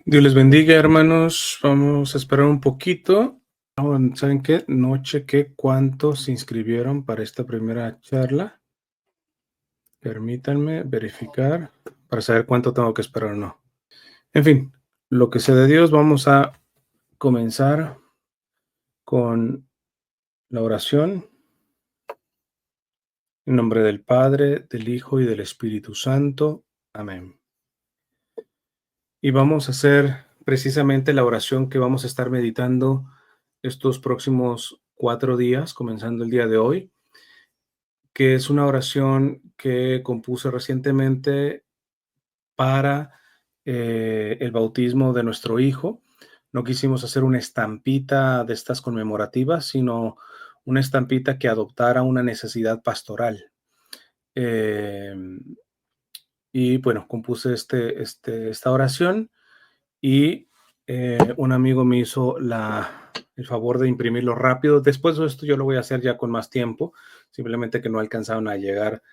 Dios les bendiga, hermanos. Vamos a esperar un poquito. ¿Saben qué? No chequé cuántos se inscribieron para esta primera charla. Permítanme verificar para saber cuánto tengo que esperar o no. En fin, lo que sea de Dios, vamos a comenzar con la oración. En nombre del Padre, del Hijo y del Espíritu Santo. Amén. Y vamos a hacer precisamente la oración que vamos a estar meditando estos próximos 4 días, comenzando el día de hoy, que es una oración que compuse recientemente para el bautismo de nuestro hijo. No quisimos hacer una estampita de estas conmemorativas, sino una estampita que adoptara una necesidad pastoral. Y bueno, compuse esta oración y un amigo me hizo el favor de imprimirlo rápido. Después de esto yo lo voy a hacer ya con más tiempo, simplemente que no alcanzaron a llegar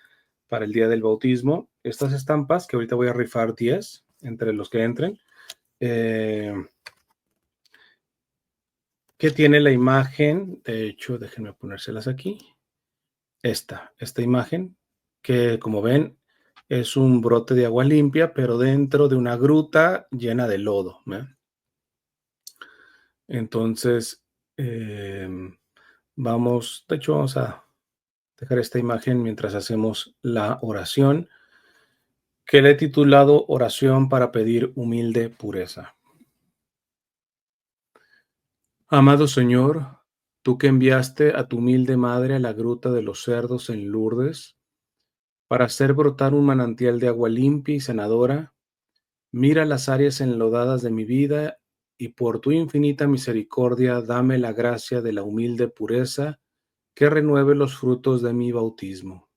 para el día del bautismo. Estas estampas, que ahorita voy a rifar 10 entre los que entren, que tiene la imagen, de hecho, déjenme ponérselas aquí, esta imagen, que como ven, es un brote de agua limpia, pero dentro de una gruta llena de lodo, ¿eh? Entonces, vamos a dejar esta imagen mientras hacemos la oración, que le he titulado Oración para pedir humilde pureza. Amado Señor, tú que enviaste a tu humilde madre a la gruta de los cerdos en Lourdes para hacer brotar un manantial de agua limpia y sanadora, mira las áreas enlodadas de mi vida y por tu infinita misericordia dame la gracia de la humilde pureza que renueve los frutos de mi bautismo.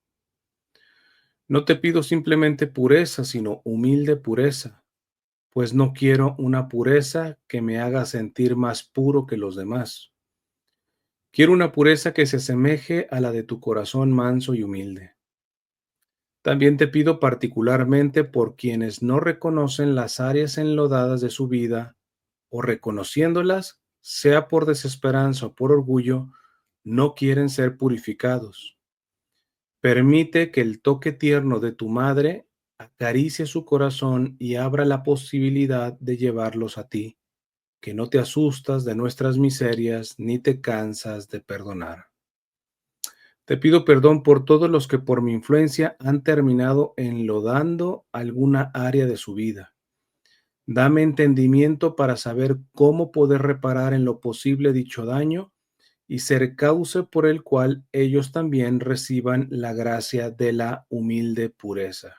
No te pido simplemente pureza, sino humilde pureza, pues no quiero una pureza que me haga sentir más puro que los demás. Quiero una pureza que se asemeje a la de tu corazón manso y humilde. También te pido particularmente por quienes no reconocen las áreas enlodadas de su vida o reconociéndolas, sea por desesperanza o por orgullo, no quieren ser purificados. Permite que el toque tierno de tu madre acaricie su corazón y abra la posibilidad de llevarlos a ti, que no te asustas de nuestras miserias ni te cansas de perdonar. Te pido perdón por todos los que por mi influencia han terminado enlodando alguna área de su vida. Dame entendimiento para saber cómo poder reparar en lo posible dicho daño y ser cauce por el cual ellos también reciban la gracia de la humilde pureza.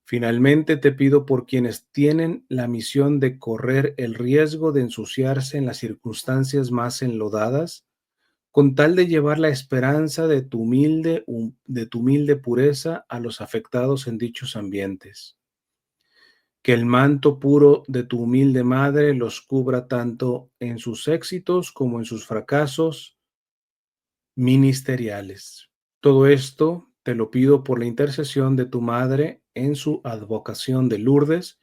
Finalmente te pido por quienes tienen la misión de correr el riesgo de ensuciarse en las circunstancias más enlodadas, con tal de llevar la esperanza de tu humilde pureza a los afectados en dichos ambientes. Que el manto puro de tu humilde madre los cubra tanto en sus éxitos como en sus fracasos ministeriales. Todo esto te lo pido por la intercesión de tu madre en su advocación de Lourdes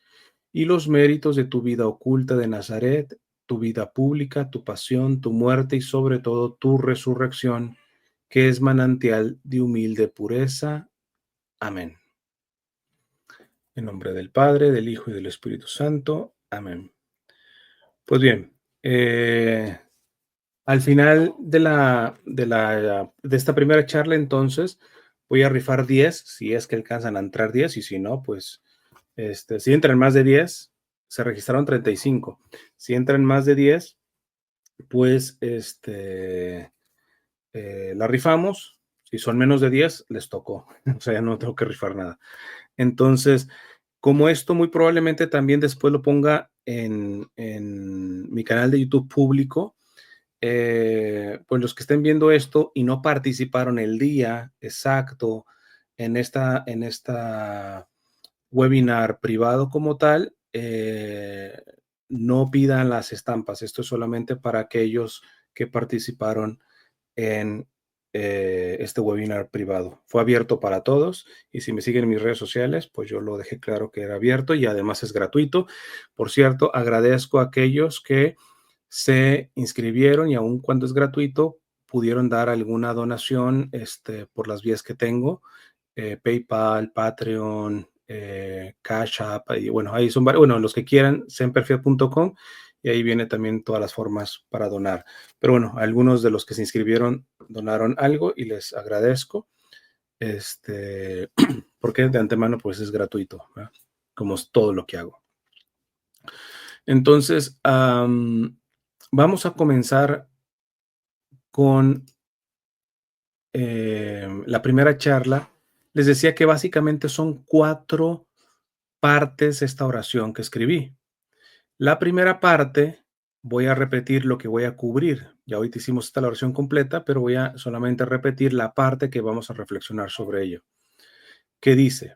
y los méritos de tu vida oculta de Nazaret, tu vida pública, tu pasión, tu muerte y sobre todo tu resurrección, que es manantial de humilde pureza. Amén. En nombre del Padre, del Hijo y del Espíritu Santo. Amén. Pues bien, al final de esta primera charla, entonces, voy a rifar 10, si es que alcanzan a entrar 10, y si no, pues, si entran más de 10, se registraron 35. Si entran más de 10, pues, la rifamos. Si son menos de 10, les tocó. O sea, ya no tengo que rifar nada. Entonces, como esto muy probablemente también después lo ponga en mi canal de YouTube público, pues los que estén viendo esto y no participaron el día exacto en esta webinar privado como tal, no pidan las estampas. Esto es solamente para aquellos que participaron en este webinar privado. Fue abierto para todos y si me siguen en mis redes sociales, pues yo lo dejé claro que era abierto y además es gratuito. Por cierto, agradezco a aquellos que se inscribieron y aun cuando es gratuito, pudieron dar alguna donación por las vías que tengo, PayPal, Patreon, Cash App, y bueno, ahí son varios, bueno, los que quieran, semperfiel.com y ahí viene también todas las formas para donar. Pero bueno, algunos de los que se inscribieron donaron algo y les agradezco, porque de antemano pues es gratuito, ¿verdad? Como es todo lo que hago. Entonces, vamos a comenzar con la primera charla. Les decía que básicamente son 4 partes esta oración que escribí. La primera parte, voy a repetir lo que voy a cubrir. Ya ahorita hicimos esta la oración completa, pero voy a solamente repetir la parte que vamos a reflexionar sobre ello. Que dice: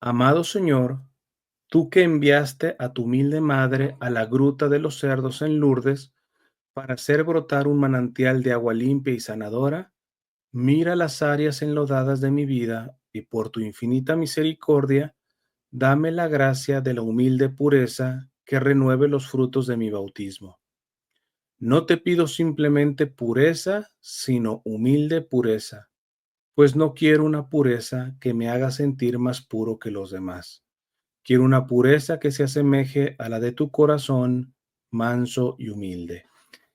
Amado Señor, tú que enviaste a tu humilde madre a la gruta de los cerdos en Lourdes para hacer brotar un manantial de agua limpia y sanadora, mira las áreas enlodadas de mi vida y por tu infinita misericordia, dame la gracia de la humilde pureza que renueve los frutos de mi bautismo. No te pido simplemente pureza, sino humilde pureza, pues no quiero una pureza que me haga sentir más puro que los demás. Quiero una pureza que se asemeje a la de tu corazón, manso y humilde.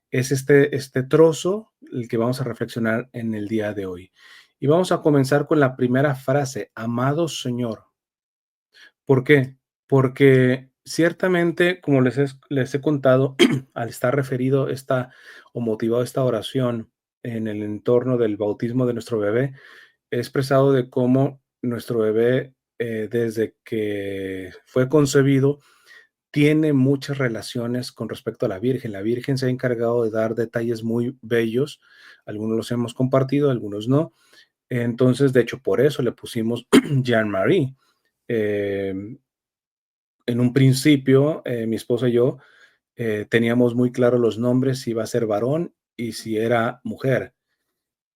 Es este trozo el que vamos a reflexionar en el día de hoy. Y vamos a comenzar con la primera frase: amado Señor. ¿Por qué? Porque ciertamente, como les he contado, al estar referido o motivado esta oración en el entorno del bautismo de nuestro bebé, he expresado de cómo nuestro bebé, desde que fue concebido, tiene muchas relaciones con respecto a la Virgen. La Virgen se ha encargado de dar detalles muy bellos, algunos los hemos compartido, algunos no. Entonces, de hecho, por eso le pusimos Jean-Marie. Eh, en un principio, mi esposa y yo teníamos muy claro los nombres, si iba a ser varón y si era mujer.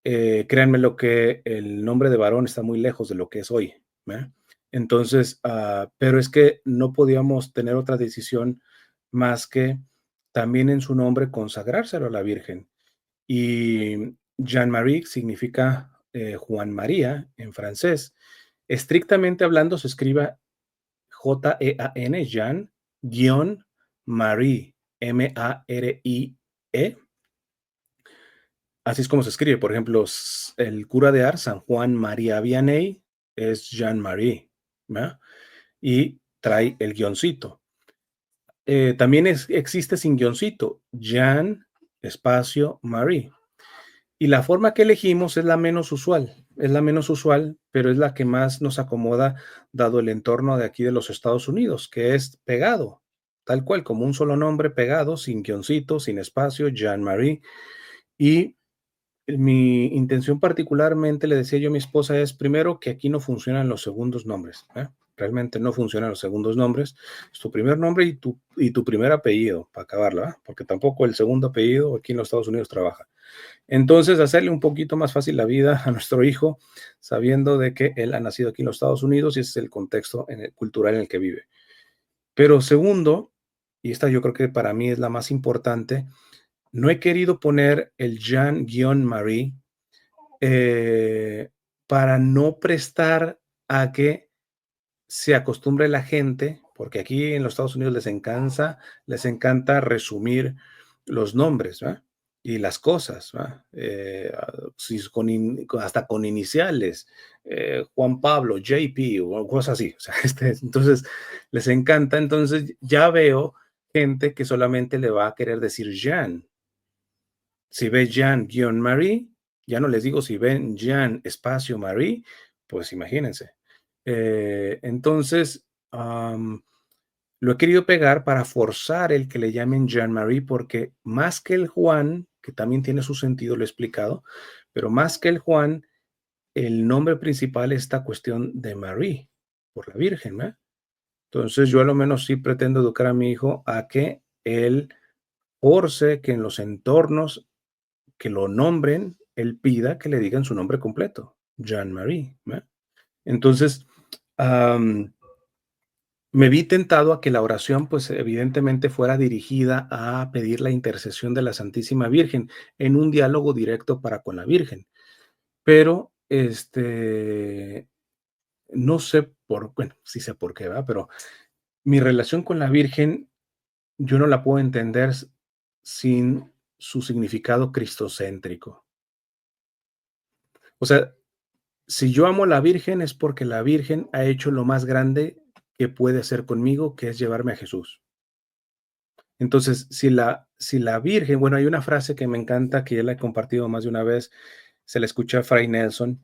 Créanme lo que el nombre de varón está muy lejos de lo que es hoy, ¿eh? Entonces, pero es que no podíamos tener otra decisión más que también en su nombre consagrárselo a la Virgen. Y Jean-Marie significa Juan María en francés. Estrictamente hablando, se escribe Jean, Jean, Marie, Marie. Así es como se escribe. Por ejemplo, el cura de Ars, San Juan María Vianney, es Jean-Marie, ¿verdad? Y trae el guioncito. También existe sin guioncito, Jean, espacio, Marie. Y la forma que elegimos es la menos usual, pero es la que más nos acomoda dado el entorno de aquí de los Estados Unidos, que es pegado, tal cual, como un solo nombre pegado, sin guioncito, sin espacio, Jean-Marie. Y mi intención particularmente, le decía yo a mi esposa, es primero que aquí no funcionan los segundos nombres, ¿eh? Realmente no funcionan los segundos nombres. Es tu primer nombre y tu primer apellido, para acabarla, ¿eh? Porque tampoco el segundo apellido aquí en los Estados Unidos trabaja. Entonces, hacerle un poquito más fácil la vida a nuestro hijo, sabiendo de que él ha nacido aquí en los Estados Unidos y ese es el contexto cultural en el que vive. Pero segundo, y esta yo creo que para mí es la más importante, no he querido poner el Jean-Marie para no prestar a que se acostumbre la gente, porque aquí en los Estados Unidos les encanta resumir los nombres, ¿verdad? Y las cosas, ¿verdad? Si hasta con iniciales, Juan Pablo, JP o cosas así. O sea, entonces, les encanta. Entonces, ya veo gente que solamente le va a querer decir Jean. Si ve Jean-Marie, ya no les digo si ven Jean espacio Marie, pues imagínense. Entonces, lo he querido pegar para forzar el que le llamen Jean-Marie, porque más que el Juan, que también tiene su sentido, lo he explicado, pero más que el Juan, el nombre principal es esta cuestión de Marie, por la Virgen, ¿eh? Entonces, yo a lo menos sí pretendo educar a mi hijo a que él force que en los entornos que lo nombren él pida que le digan su nombre completo, Jean-Marie, ¿verdad? Entonces, am, me vi tentado a que la oración, pues, evidentemente fuera dirigida a pedir la intercesión de la Santísima Virgen en un diálogo directo para con la Virgen. Pero, no sé bueno, sí sé por qué, ¿verdad? Pero mi relación con la Virgen, yo no la puedo entender sin su significado cristocéntrico. O sea, si yo amo a la Virgen es porque la Virgen ha hecho lo más grande que puede hacer conmigo, que es llevarme a Jesús. Entonces, si la Virgen, bueno, hay una frase que me encanta, que ya la he compartido más de una vez, se la escuché a Fray Nelson,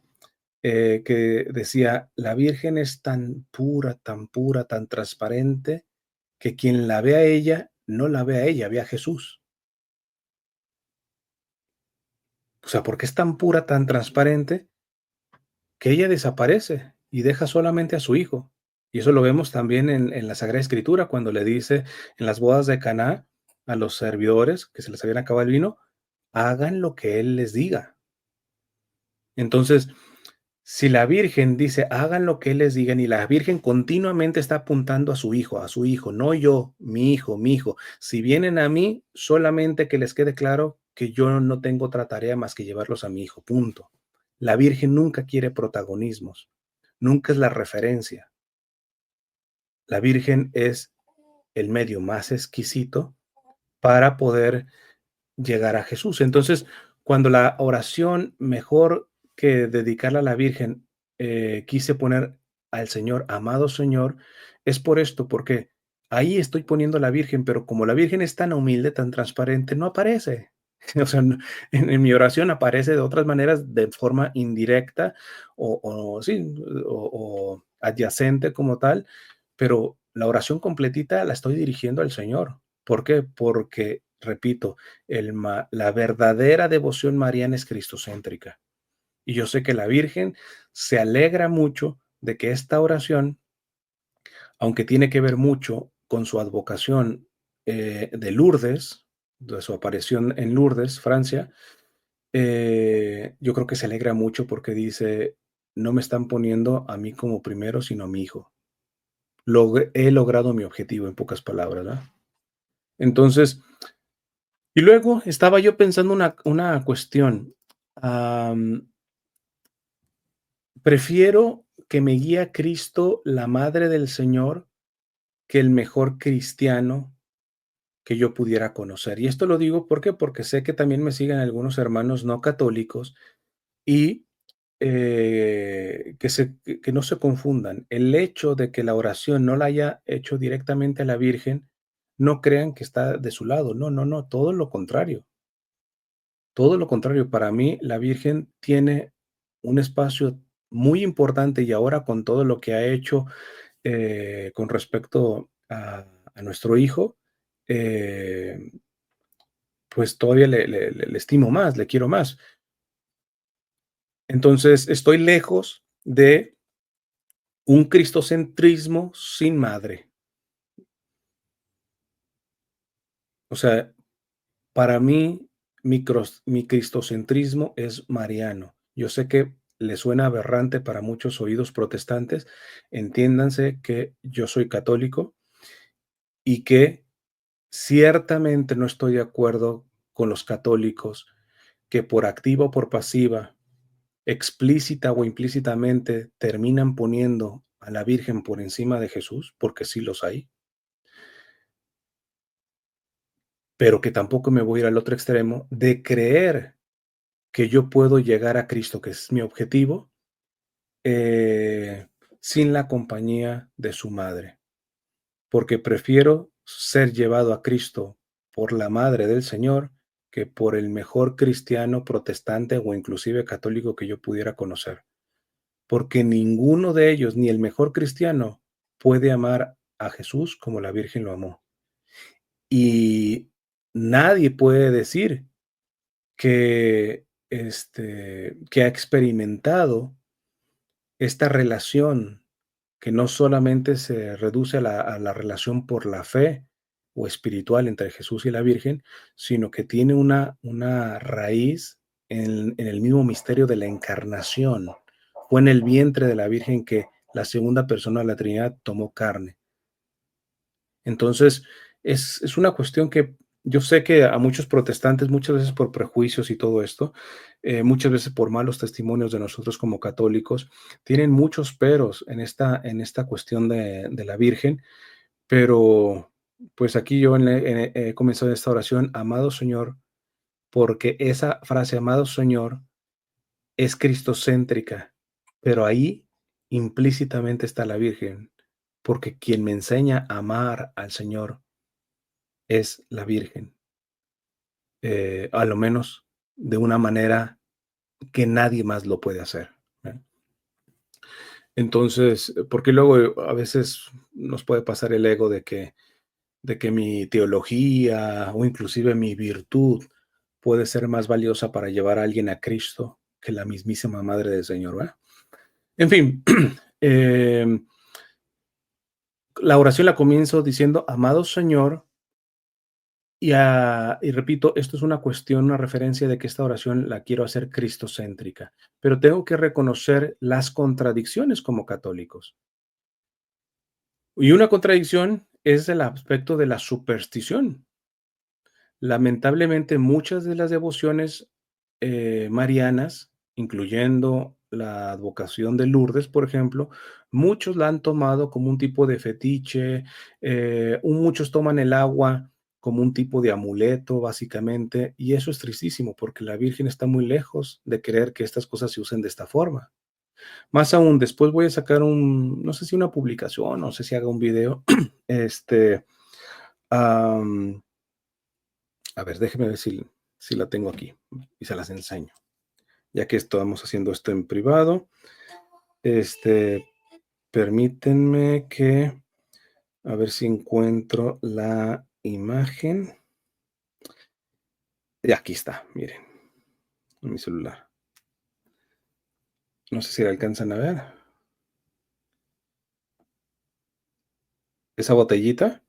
que decía: "La Virgen es tan pura, tan transparente, que quien la ve a ella, no la ve a ella, ve a Jesús". O sea, porque es tan pura, tan transparente, que ella desaparece y deja solamente a su hijo. Y eso lo vemos también en la Sagrada Escritura, cuando le dice en las bodas de Caná a los servidores que se les habían acabado el vino: "Hagan lo que él les diga". Entonces, si la Virgen dice: "Hagan lo que él les diga", y la Virgen continuamente está apuntando a su hijo, no yo, mi hijo, mi hijo. Si vienen a mí, solamente que les quede claro que yo no tengo otra tarea más que llevarlos a mi hijo, punto. La Virgen nunca quiere protagonismos, nunca es la referencia. La Virgen es el medio más exquisito para poder llegar a Jesús. Entonces, cuando la oración mejor que dedicarla a la Virgen, quise poner al Señor, amado Señor, es por esto, porque ahí estoy poniendo a la Virgen, pero como la Virgen es tan humilde, tan transparente, no aparece. O sea, en mi oración aparece de otras maneras, de forma indirecta o sí, o adyacente como tal, pero la oración completita la estoy dirigiendo al Señor. ¿Por qué? Porque, repito, la verdadera devoción mariana es cristocéntrica. Y yo sé que la Virgen se alegra mucho de que esta oración, aunque tiene que ver mucho con su advocación de Lourdes, de su aparición en Lourdes, Francia, yo creo que se alegra mucho porque dice: "No me están poniendo a mí como primero, sino a mi hijo. He logrado mi objetivo", en pocas palabras, ¿verdad? Entonces, y luego estaba yo pensando una cuestión. am, Prefiero que me guíe Cristo, la Madre del Señor, que el mejor cristiano que yo pudiera conocer. Y esto lo digo, ¿por qué? Porque sé que también me siguen algunos hermanos no católicos y que no se confundan. El hecho de que la oración no la haya hecho directamente a la Virgen, no crean que está de su lado. No, no, no, todo lo contrario. Todo lo contrario, para mí la Virgen tiene un espacio muy importante y ahora con todo lo que ha hecho con respecto a nuestro hijo, eh, pues todavía le estimo más, le quiero más. Entonces, estoy lejos de un cristocentrismo sin madre. O sea, para mí, mi cristocentrismo es mariano. Yo sé que le suena aberrante para muchos oídos protestantes. Entiéndanse que yo soy católico y que ciertamente no estoy de acuerdo con los católicos que por activa o por pasiva, explícita o implícitamente, terminan poniendo a la Virgen por encima de Jesús, porque sí los hay, pero que tampoco me voy a ir al otro extremo de creer que yo puedo llegar a Cristo, que es mi objetivo, eh, sin la compañía de su madre, porque prefiero ser llevado a Cristo por la madre del Señor que por el mejor cristiano protestante o inclusive católico que yo pudiera conocer, porque ninguno de ellos, ni el mejor cristiano, puede amar a Jesús como la Virgen lo amó. Y nadie puede decir que ha experimentado esta relación que no solamente se reduce a la relación por la fe o espiritual entre Jesús y la Virgen, sino que tiene una raíz en el mismo misterio de la encarnación. Fue en el vientre de la Virgen que la segunda persona de la Trinidad tomó carne. Entonces, es una cuestión que yo sé que a muchos protestantes, muchas veces por prejuicios y todo esto, muchas veces por malos testimonios de nosotros como católicos, tienen muchos peros en esta cuestión de la Virgen, pero pues aquí yo he comenzado esta oración, amado Señor, porque esa frase, amado Señor, es cristocéntrica, pero ahí implícitamente está la Virgen, porque quien me enseña a amar al Señor es la Virgen, a lo menos de una manera que nadie más lo puede hacer, ¿eh? Entonces, porque luego a veces nos puede pasar el ego de que mi teología o inclusive mi virtud puede ser más valiosa para llevar a alguien a Cristo que la mismísima Madre del Señor, ¿verdad? En fin, em, la oración la comienzo diciendo, amado Señor, y repito, esto es una cuestión, una referencia de que esta oración la quiero hacer cristocéntrica, pero tengo que reconocer las contradicciones como católicos. Y una contradicción es el aspecto de la superstición. Lamentablemente, muchas de las devociones marianas, incluyendo la advocación de Lourdes, por ejemplo, muchos la han tomado como un tipo de fetiche, muchos toman el agua como un tipo de amuleto, básicamente, y eso es tristísimo porque la Virgen está muy lejos de querer que estas cosas se usen de esta forma. Más aún, después voy a sacar no sé si una publicación, no sé si haga un video, este, am, a ver, déjeme ver si la tengo aquí y se las enseño. Ya que estamos haciendo esto en privado, este, permítanme a ver si encuentro la imagen. Y aquí está, miren, en mi celular. No sé si la alcanzan a ver. Esa botellita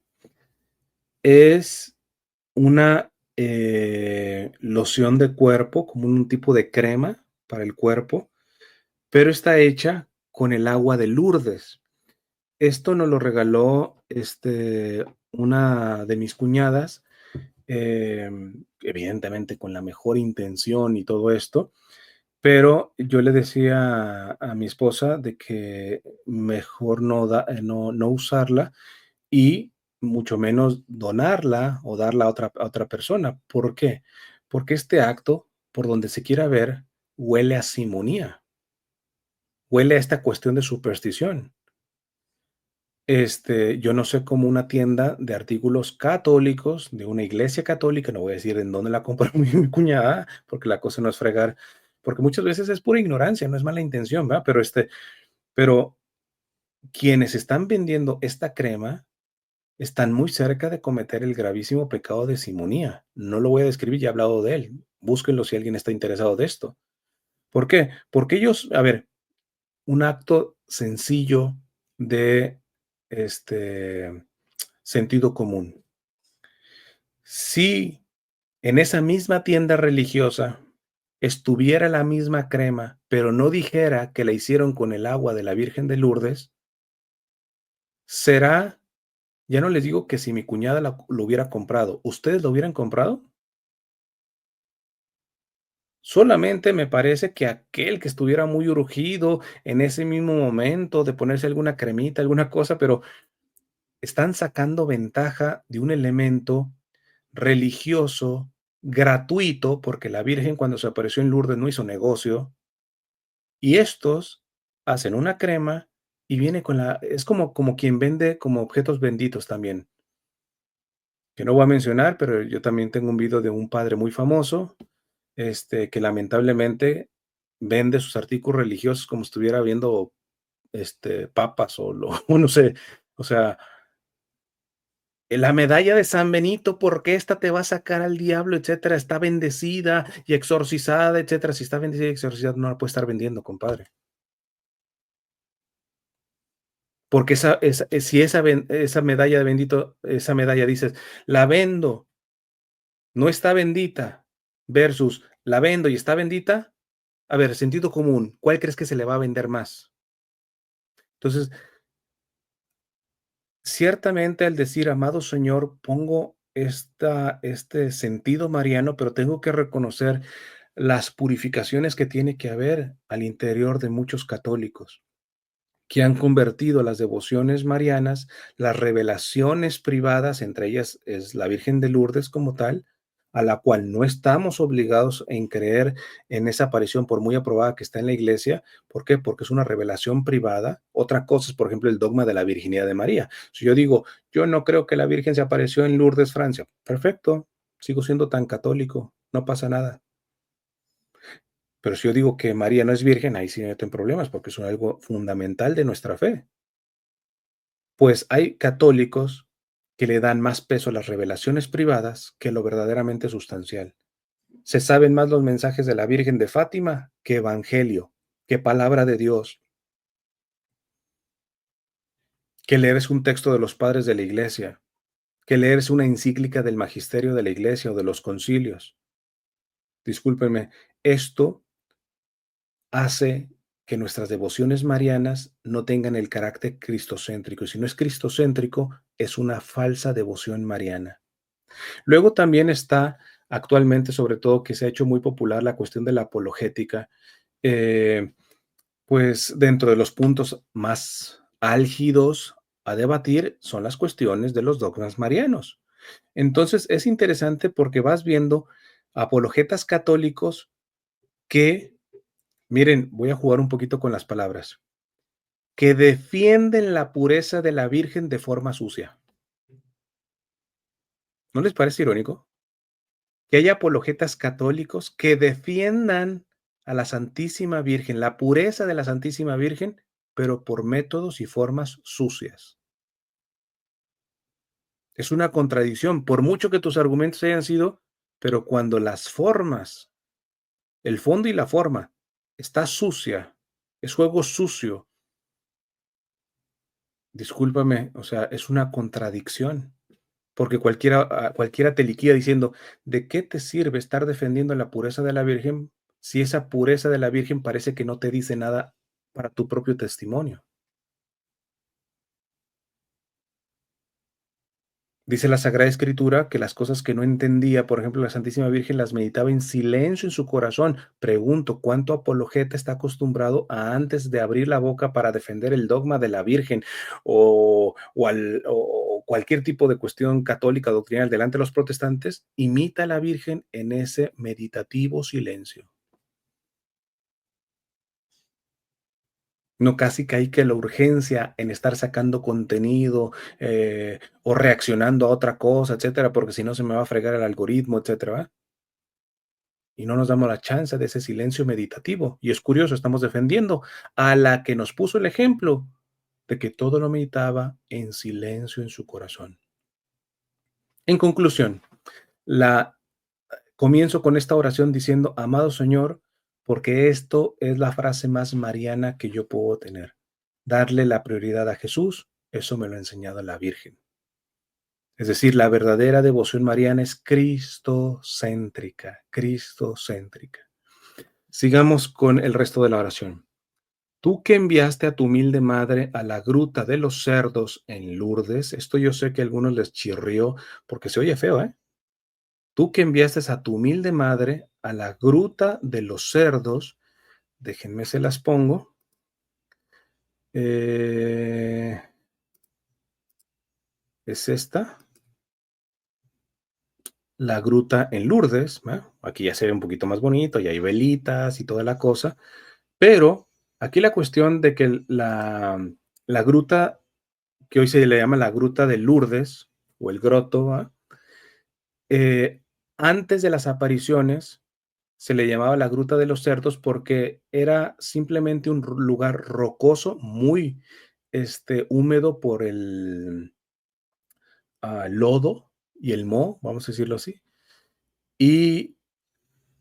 es una loción de cuerpo, como un tipo de crema para el cuerpo, pero está hecha con el agua de Lourdes. Esto nos lo regaló una de mis cuñadas, evidentemente con la mejor intención y todo esto, pero yo le decía a mi esposa de que mejor no usarla y mucho menos donarla o darla a otra persona. ¿Por qué? Porque este acto, por donde se quiera ver, huele a simonía, huele a esta cuestión de superstición. Yo no sé cómo una tienda de artículos católicos, de una iglesia católica, no voy a decir en dónde la compró mi cuñada, porque la cosa no es fregar, porque muchas veces es pura ignorancia, no es mala intención, ¿verdad? Pero quienes están vendiendo esta crema están muy cerca de cometer el gravísimo pecado de simonía. No lo voy a describir, ya he hablado de él. Búsquenlo si alguien está interesado de esto. ¿Por qué? Porque ellos, a ver, un acto sencillo de sentido común. Si en esa misma tienda religiosa estuviera la misma crema, pero no dijera que la hicieron con el agua de la Virgen de Lourdes, será, ya no les digo que si mi cuñada lo hubiera comprado, ¿ustedes lo hubieran comprado? Solamente me parece que aquel que estuviera muy urgido en ese mismo momento de ponerse alguna cremita, alguna cosa, pero están sacando ventaja de un elemento religioso, gratuito, porque la Virgen cuando se apareció en Lourdes no hizo negocio, y estos hacen una crema y viene es como quien vende como objetos benditos también, que no voy a mencionar, pero yo también tengo un video de un padre muy famoso, que lamentablemente vende sus artículos religiosos como si estuviera viendo, papas o o no sé, o sea, la medalla de San Benito, porque esta te va a sacar al diablo, etcétera, está bendecida y exorcizada, etcétera. Si está bendecida y exorcizada, no la puede estar vendiendo, compadre. Porque si esa medalla de bendito, esa medalla dices, la vendo, no está bendita, versus la vendo y está bendita, a ver, sentido común, ¿cuál crees que se le va a vender más? Entonces, ciertamente al decir: "Amado Señor, pongo este sentido mariano", pero tengo que reconocer las purificaciones que tiene que haber al interior de muchos católicos, que han convertido las devociones marianas, las revelaciones privadas, entre ellas es la Virgen de Lourdes como tal, a la cual no estamos obligados en creer en esa aparición, por muy aprobada que está en la iglesia. ¿Por qué? Porque es una revelación privada. Otra cosa es, por ejemplo, el dogma de la virginidad de María. Si yo digo, yo no creo que la Virgen se apareció en Lourdes, Francia, perfecto, sigo siendo tan católico, no pasa nada. Pero si yo digo que María no es virgen, ahí sí me meto en problemas, porque es algo fundamental de nuestra fe. Pues hay católicos que le dan más peso a las revelaciones privadas que lo verdaderamente sustancial. Se saben más los mensajes de la Virgen de Fátima que evangelio, que palabra de Dios, que leerse un texto de los padres de la iglesia, que leerse una encíclica del magisterio de la iglesia o de los concilios. Discúlpenme, esto hace que nuestras devociones marianas no tengan el carácter cristocéntrico. Y si no es cristocéntrico, es una falsa devoción mariana. Luego también está actualmente, sobre todo, que se ha hecho muy popular la cuestión de la apologética. eh, pues dentro de los puntos más álgidos a debatir son las cuestiones de los dogmas marianos. Entonces es interesante porque vas viendo apologetas católicos que, miren, voy a jugar un poquito con las palabras, que defienden la pureza de la Virgen de forma sucia. ¿No les parece irónico? Que haya apologetas católicos que defiendan a la Santísima Virgen, la pureza de la Santísima Virgen, pero por métodos y formas sucias. Es una contradicción, por mucho que tus argumentos hayan sido, pero cuando las formas, el fondo y la forma está sucia, es juego sucio, discúlpame, o sea, es una contradicción. Porque cualquiera te liquida diciendo: "¿De qué te sirve estar defendiendo la pureza de la Virgen, si esa pureza de la Virgen parece que no te dice nada para tu propio testimonio?". Dice la Sagrada Escritura que las cosas que no entendía, por ejemplo, la Santísima Virgen las meditaba en silencio en su corazón. Pregunto, ¿cuánto apologeta está acostumbrado a antes de abrir la boca para defender el dogma de la Virgen o cualquier tipo de cuestión católica doctrinal delante de los protestantes, imita a la Virgen en ese meditativo silencio? No, casi caí que la urgencia en estar sacando contenido, o reaccionando a otra cosa, etcétera, porque si no se me va a fregar el algoritmo, etcétera, ¿verdad? Y no nos damos la chance de ese silencio meditativo. Y es curioso, estamos defendiendo a la que nos puso el ejemplo de que todo lo meditaba en silencio en su corazón. En conclusión, la comienzo con esta oración diciendo: "Amado Señor", porque esto es la frase más mariana que yo puedo tener. Darle la prioridad a Jesús, eso me lo ha enseñado la Virgen. Es decir, la verdadera devoción mariana es cristocéntrica, cristocéntrica. Sigamos con el resto de la oración. Tú que enviaste a tu humilde madre a la gruta de los cerdos en Lourdes, esto yo sé que a algunos les chirrió porque se oye feo, ¿eh? Tú que enviaste a tu humilde madre a la gruta de los cerdos, déjenme se las pongo. eh, es esta, la gruta en Lourdes, ¿va? Aquí ya se ve un poquito más bonito, ya hay velitas y toda la cosa, pero aquí la cuestión de que la gruta que hoy se le llama la gruta de Lourdes o el groto, ¿va? Eh, Antes de las apariciones se le llamaba la gruta de los cerdos porque era simplemente un lugar rocoso, muy húmedo por el lodo y el moho, vamos a decirlo así, y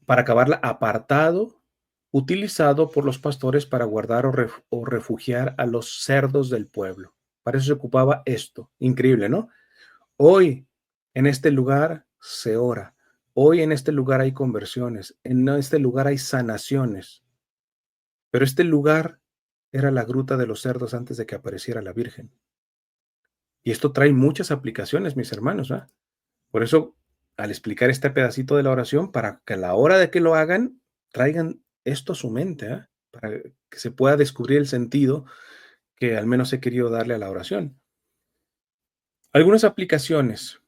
para acabarla apartado, utilizado por los pastores para guardar o refugiar a los cerdos del pueblo. Para eso se ocupaba esto. Increíble, ¿no? Hoy, en este lugar, se ora. Hoy en este lugar hay conversiones, en este lugar hay sanaciones, pero este lugar era la gruta de los cerdos antes de que apareciera la Virgen. Y esto trae muchas aplicaciones, mis hermanos, ¿verdad? Por eso, al explicar este pedacito de la oración, para que a la hora de que lo hagan, traigan esto a su mente, ¿ah? Para que se pueda descubrir el sentido que al menos he querido darle a la oración. Algunas aplicaciones.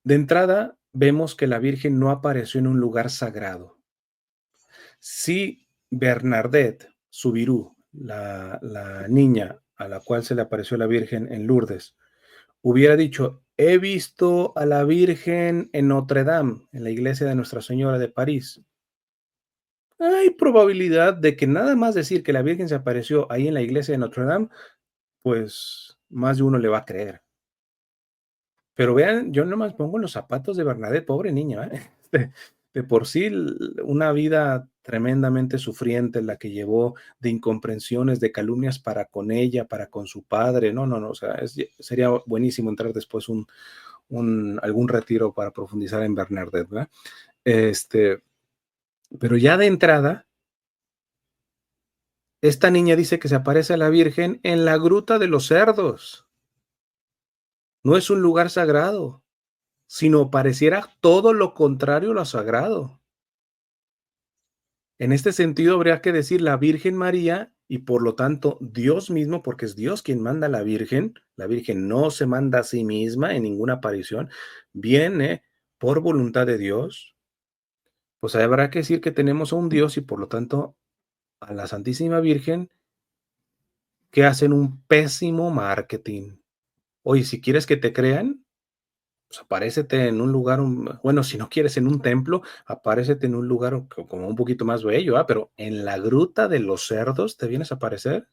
De entrada, vemos que la Virgen no apareció en un lugar sagrado. Si Bernadette Soubirous, la niña a la cual se le apareció la Virgen en Lourdes, hubiera dicho: he visto a la Virgen en Notre Dame, en la iglesia de Nuestra Señora de París. Hay probabilidad de que nada más decir que la Virgen se apareció ahí en la iglesia de Notre Dame, pues más de uno le va a creer. Pero vean, yo nomás pongo los zapatos de Bernadette, pobre niña, de por sí, una vida tremendamente sufriente la que llevó, de incomprensiones, de calumnias para con ella, para con su padre. No, no, no, o sea, sería buenísimo entrar después algún retiro para profundizar en Bernadette, ¿verdad? Pero ya de entrada, esta niña dice que se aparece a la Virgen en la Gruta de los Cerdos. No es un lugar sagrado, sino pareciera todo lo contrario a lo sagrado. En este sentido, habría que decir la Virgen María y por lo tanto Dios mismo, porque es Dios quien manda a la Virgen no se manda a sí misma en ninguna aparición, viene por voluntad de Dios, pues habrá que decir que tenemos a un Dios y por lo tanto a la Santísima Virgen que hacen un pésimo marketing. Oye, si quieres que te crean, pues aparécete en un lugar, bueno, si no quieres en un templo, aparécete en un lugar como un poquito más bello, pero en la Gruta de los Cerdos te vienes a aparecer.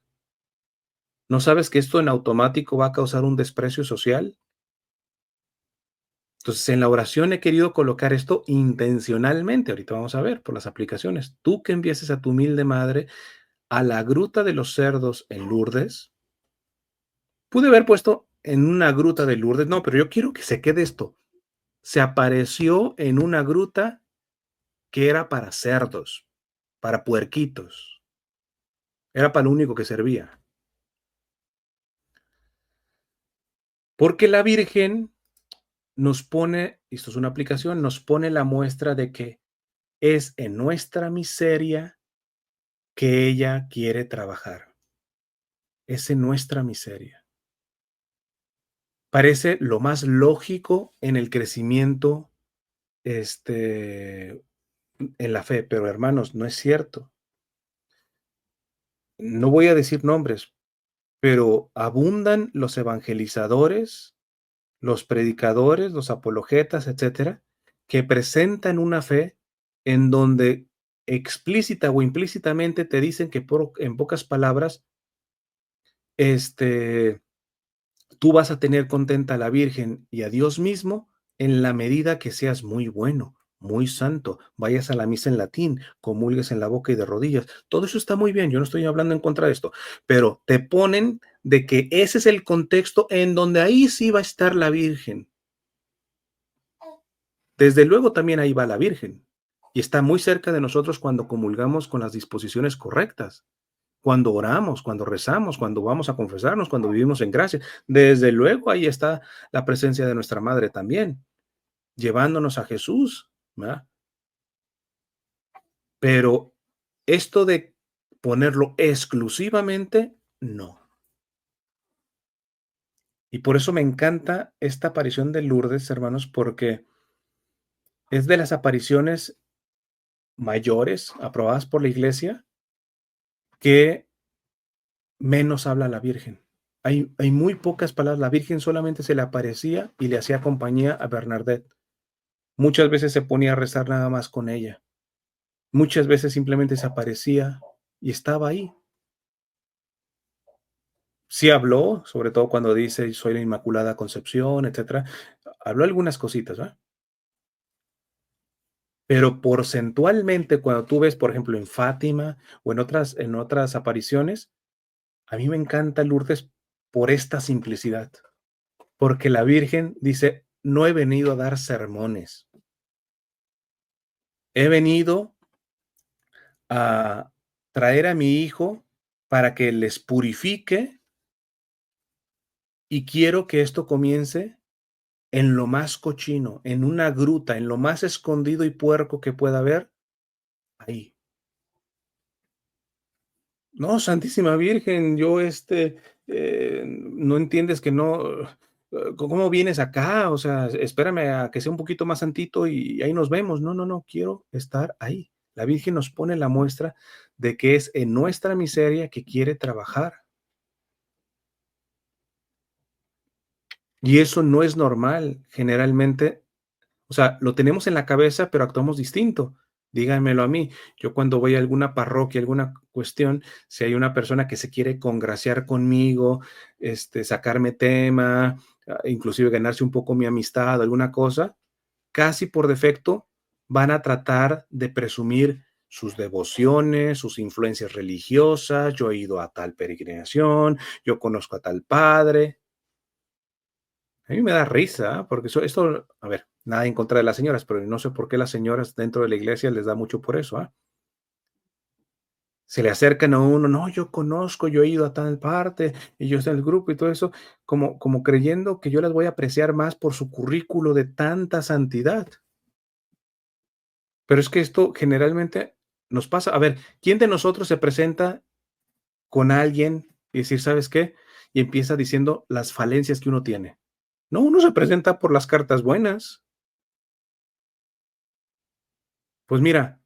¿No sabes que esto en automático va a causar un desprecio social? Entonces, en la oración he querido colocar esto intencionalmente. Ahorita vamos a ver por las aplicaciones. Tú que enviases a tu humilde madre a la Gruta de los Cerdos en Lourdes. Pude haber puesto en una gruta de Lourdes. No, pero yo quiero que se quede esto. Se apareció en una gruta que era para cerdos, para puerquitos. Era para lo único que servía. Porque la Virgen nos pone, esto es una aplicación, nos pone la muestra de que es en nuestra miseria que ella quiere trabajar. Es en nuestra miseria. Parece lo más lógico en el crecimiento, en la fe, pero hermanos, no es cierto. No voy a decir nombres, pero abundan los evangelizadores, los predicadores, los apologetas, etcétera, que presentan una fe en donde explícita o implícitamente te dicen que en pocas palabras, este, tú vas a tener contenta a la Virgen y a Dios mismo en la medida que seas muy bueno, muy santo, vayas a la misa en latín, comulgues en la boca y de rodillas. Todo eso está muy bien, yo no estoy hablando en contra de esto, pero te ponen de que ese es el contexto en donde ahí sí va a estar la Virgen. Desde luego también ahí va la Virgen y está muy cerca de nosotros cuando comulgamos con las disposiciones correctas, cuando oramos, cuando rezamos, cuando vamos a confesarnos, cuando vivimos en gracia. Desde luego ahí está la presencia de nuestra Madre también, llevándonos a Jesús, ¿verdad? Pero esto de ponerlo exclusivamente, no. Y por eso me encanta esta aparición de Lourdes, hermanos, porque es de las apariciones mayores aprobadas por la Iglesia que menos habla la Virgen. Hay muy pocas palabras. La Virgen solamente se le aparecía y le hacía compañía a Bernadette. Muchas veces se ponía a rezar nada más con ella. Muchas veces simplemente se aparecía y estaba ahí. Sí habló, sobre todo cuando dice soy la Inmaculada Concepción, etcétera. Habló algunas cositas, ¿verdad? Pero porcentualmente, cuando tú ves, por ejemplo, en Fátima o en otras apariciones, a mí me encanta Lourdes por esta simplicidad. Porque la Virgen dice: "No he venido a dar sermones". He venido a traer a mi hijo para que les purifique y quiero que esto comience en lo más cochino, en una gruta, en lo más escondido y puerco que pueda haber, ahí. No, Santísima Virgen, yo, no entiendes que no, ¿cómo vienes acá? O sea, espérame a que sea un poquito más santito y ahí nos vemos. No, no, no, quiero estar ahí. La Virgen nos pone la muestra de que es en nuestra miseria que quiere trabajar. Y eso no es normal. Generalmente, o sea, lo tenemos en la cabeza, pero actuamos distinto. Díganmelo a mí. Yo cuando voy a alguna parroquia, alguna cuestión, si hay una persona que se quiere congraciar conmigo, sacarme tema, inclusive ganarse un poco mi amistad, alguna cosa, casi por defecto van a tratar de presumir sus devociones, sus influencias religiosas. Yo he ido a tal peregrinación, yo conozco a tal padre. A mí me da risa, porque esto, a ver, nada en contra de las señoras, pero no sé por qué las señoras dentro de la iglesia les da mucho por eso, ¿ah? Se le acercan a uno, no, yo conozco, yo he ido a tal parte y yo estoy en el grupo y todo eso, como creyendo que yo las voy a apreciar más por su currículo de tanta santidad. Pero es que esto generalmente nos pasa. A ver, ¿quién de nosotros se presenta con alguien y decir, ¿sabes qué? Y empieza diciendo las falencias que uno tiene. No, uno se presenta por las cartas buenas. Pues mira,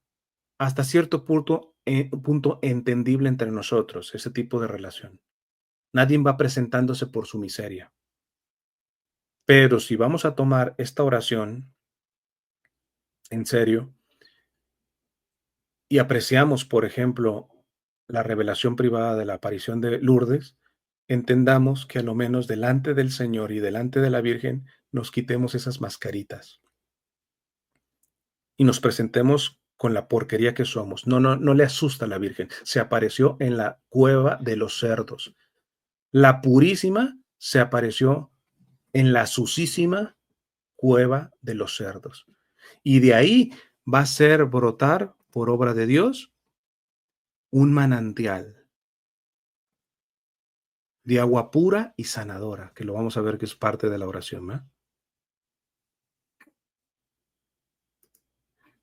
hasta cierto punto entendible entre nosotros, ese tipo de relación. Nadie va presentándose por su miseria. Pero si vamos a tomar esta oración en serio y apreciamos, por ejemplo, la revelación privada de la aparición de Lourdes, entendamos que a lo menos delante del Señor y delante de la Virgen nos quitemos esas mascaritas y nos presentemos con la porquería que somos. No, no, no le asusta a la Virgen. Se apareció en la cueva de los cerdos. La purísima se apareció en la sucísima cueva de los cerdos. Y de ahí va a ser brotar, por obra de Dios, un manantial de agua pura y sanadora, que lo vamos a ver que es parte de la oración, ¿verdad?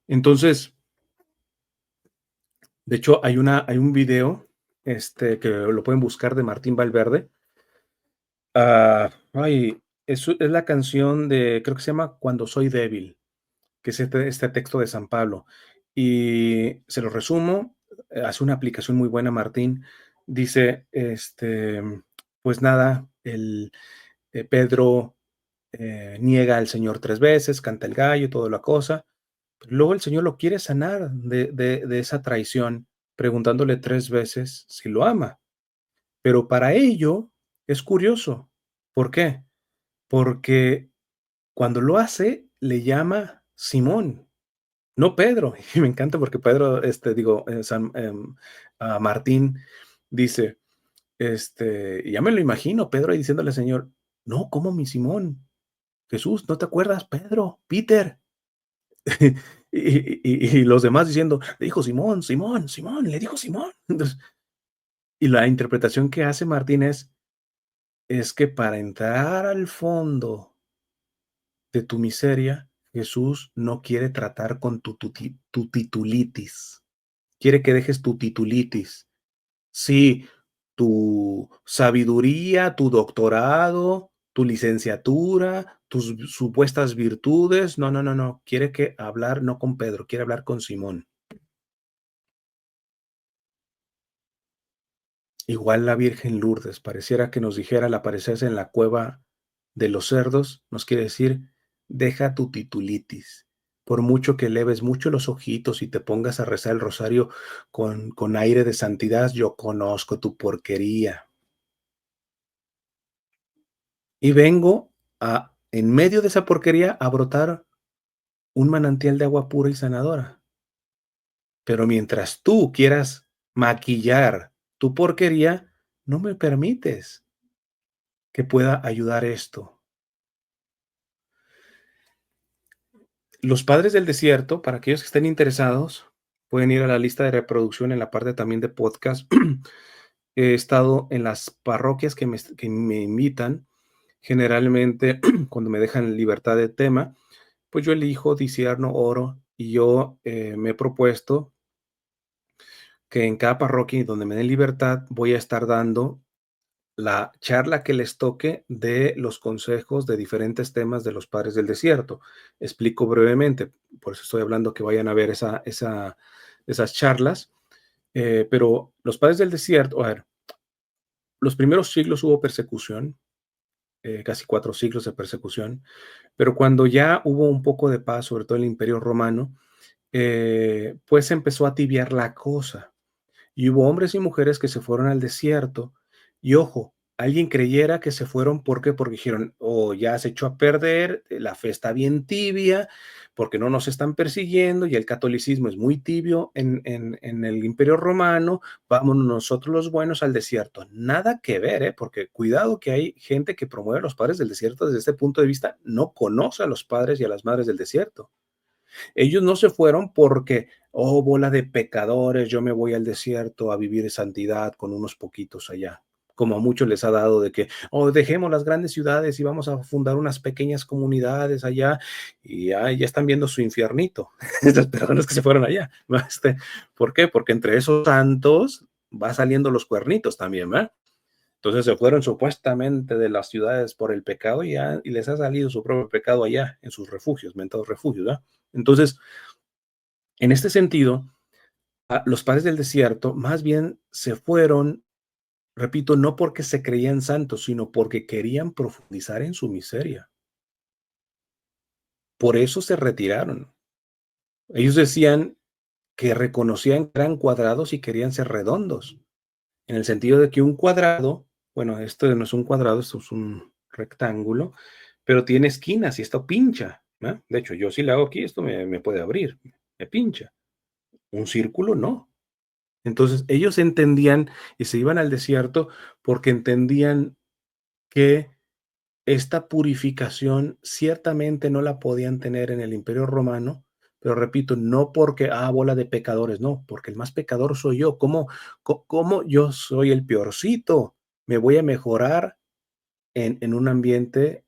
Entonces, de hecho, hay un video, que lo pueden buscar de Martín Valverde. Ay, es la canción de, creo que se llama Cuando soy débil, que es este texto de San Pablo. Y se lo resumo, hace una aplicación muy buena, Martín. Dice, pues nada, Pedro niega al Señor 3 veces, canta el gallo, toda la cosa. Luego el Señor lo quiere sanar de esa traición, preguntándole 3 veces si lo ama. Pero para ello es curioso. ¿Por qué? Porque cuando lo hace, le llama Simón, no Pedro. Y me encanta porque Pedro, Martín dice, y ya me lo imagino, Pedro ahí diciéndole al Señor, no, ¿cómo mi Simón? Jesús, ¿no te acuerdas, Pedro? Peter. Y los demás diciendo, le dijo Simón, Simón, Simón, le dijo Simón. Entonces, y la interpretación que hace Martín es que para entrar al fondo de tu miseria, Jesús no quiere tratar con tu titulitis, quiere que dejes tu titulitis. Sí, tu sabiduría, tu doctorado, tu licenciatura, tus supuestas virtudes. No, no, no, no. Quiere que hablar no con Pedro, quiere hablar con Simón. Igual la Virgen Lourdes, pareciera que nos dijera al aparecerse en la cueva de los cerdos, nos quiere decir, deja tu titulitis. Por mucho que eleves mucho los ojitos y te pongas a rezar el rosario con aire de santidad, yo conozco tu porquería. Y vengo en medio de esa porquería, a brotar un manantial de agua pura y sanadora. Pero mientras tú quieras maquillar tu porquería, no me permites que pueda ayudar esto. Los padres del desierto, para aquellos que estén interesados, pueden ir a la lista de reproducción en la parte también de podcast. He estado en las parroquias que me invitan, generalmente cuando me dejan libertad de tema, pues yo elijo, discierno, oro, y yo me he propuesto que en cada parroquia y donde me den libertad voy a estar dando la charla que les toque de los consejos de diferentes temas de los padres del desierto. Explico brevemente, por eso estoy hablando que vayan a ver esas charlas, pero los padres del desierto, a ver, los primeros siglos hubo persecución, casi 4 siglos de persecución, pero cuando ya hubo un poco de paz, sobre todo en el Imperio Romano, pues empezó a tibiar la cosa. Y hubo hombres y mujeres que se fueron al desierto. Y ojo, alguien creyera que se fueron, ¿por qué? Porque dijeron, oh, ya se echó a perder, la fe está bien tibia, porque no nos están persiguiendo y el catolicismo es muy tibio en el Imperio Romano, vámonos nosotros los buenos al desierto. Nada que ver, ¿eh? Porque cuidado que hay gente que promueve a los padres del desierto desde este punto de vista, no conoce a los padres y a las madres del desierto. Ellos no se fueron porque, oh, bola de pecadores, yo me voy al desierto a vivir de santidad con unos poquitos allá. Como a muchos les ha dado de que, oh, dejemos las grandes ciudades y vamos a fundar unas pequeñas comunidades allá y ya están viendo su infiernito. Estas personas que se fueron allá. ¿Por qué? Porque entre esos santos va saliendo los cuernitos también, ¿verdad? Entonces se fueron supuestamente de las ciudades por el pecado y les ha salido su propio pecado allá en sus refugios, mentados refugios, ¿verdad? Entonces, en este sentido, los padres del desierto más bien se fueron, repito, no porque se creían santos, sino porque querían profundizar en su miseria. Por eso se retiraron. Ellos decían que reconocían que eran cuadrados y querían ser redondos, en el sentido de que un cuadrado, bueno, esto no es un cuadrado, esto es un rectángulo, pero tiene esquinas y esto pincha, ¿no? De hecho, yo si le hago aquí, esto me puede abrir, me pincha. Un círculo no. Entonces, ellos entendían y se iban al desierto porque entendían que esta purificación ciertamente no la podían tener en el Imperio Romano, pero repito, no porque, bola de pecadores, no, porque el más pecador soy yo. ¿Cómo yo soy el peorcito? Me voy a mejorar en un ambiente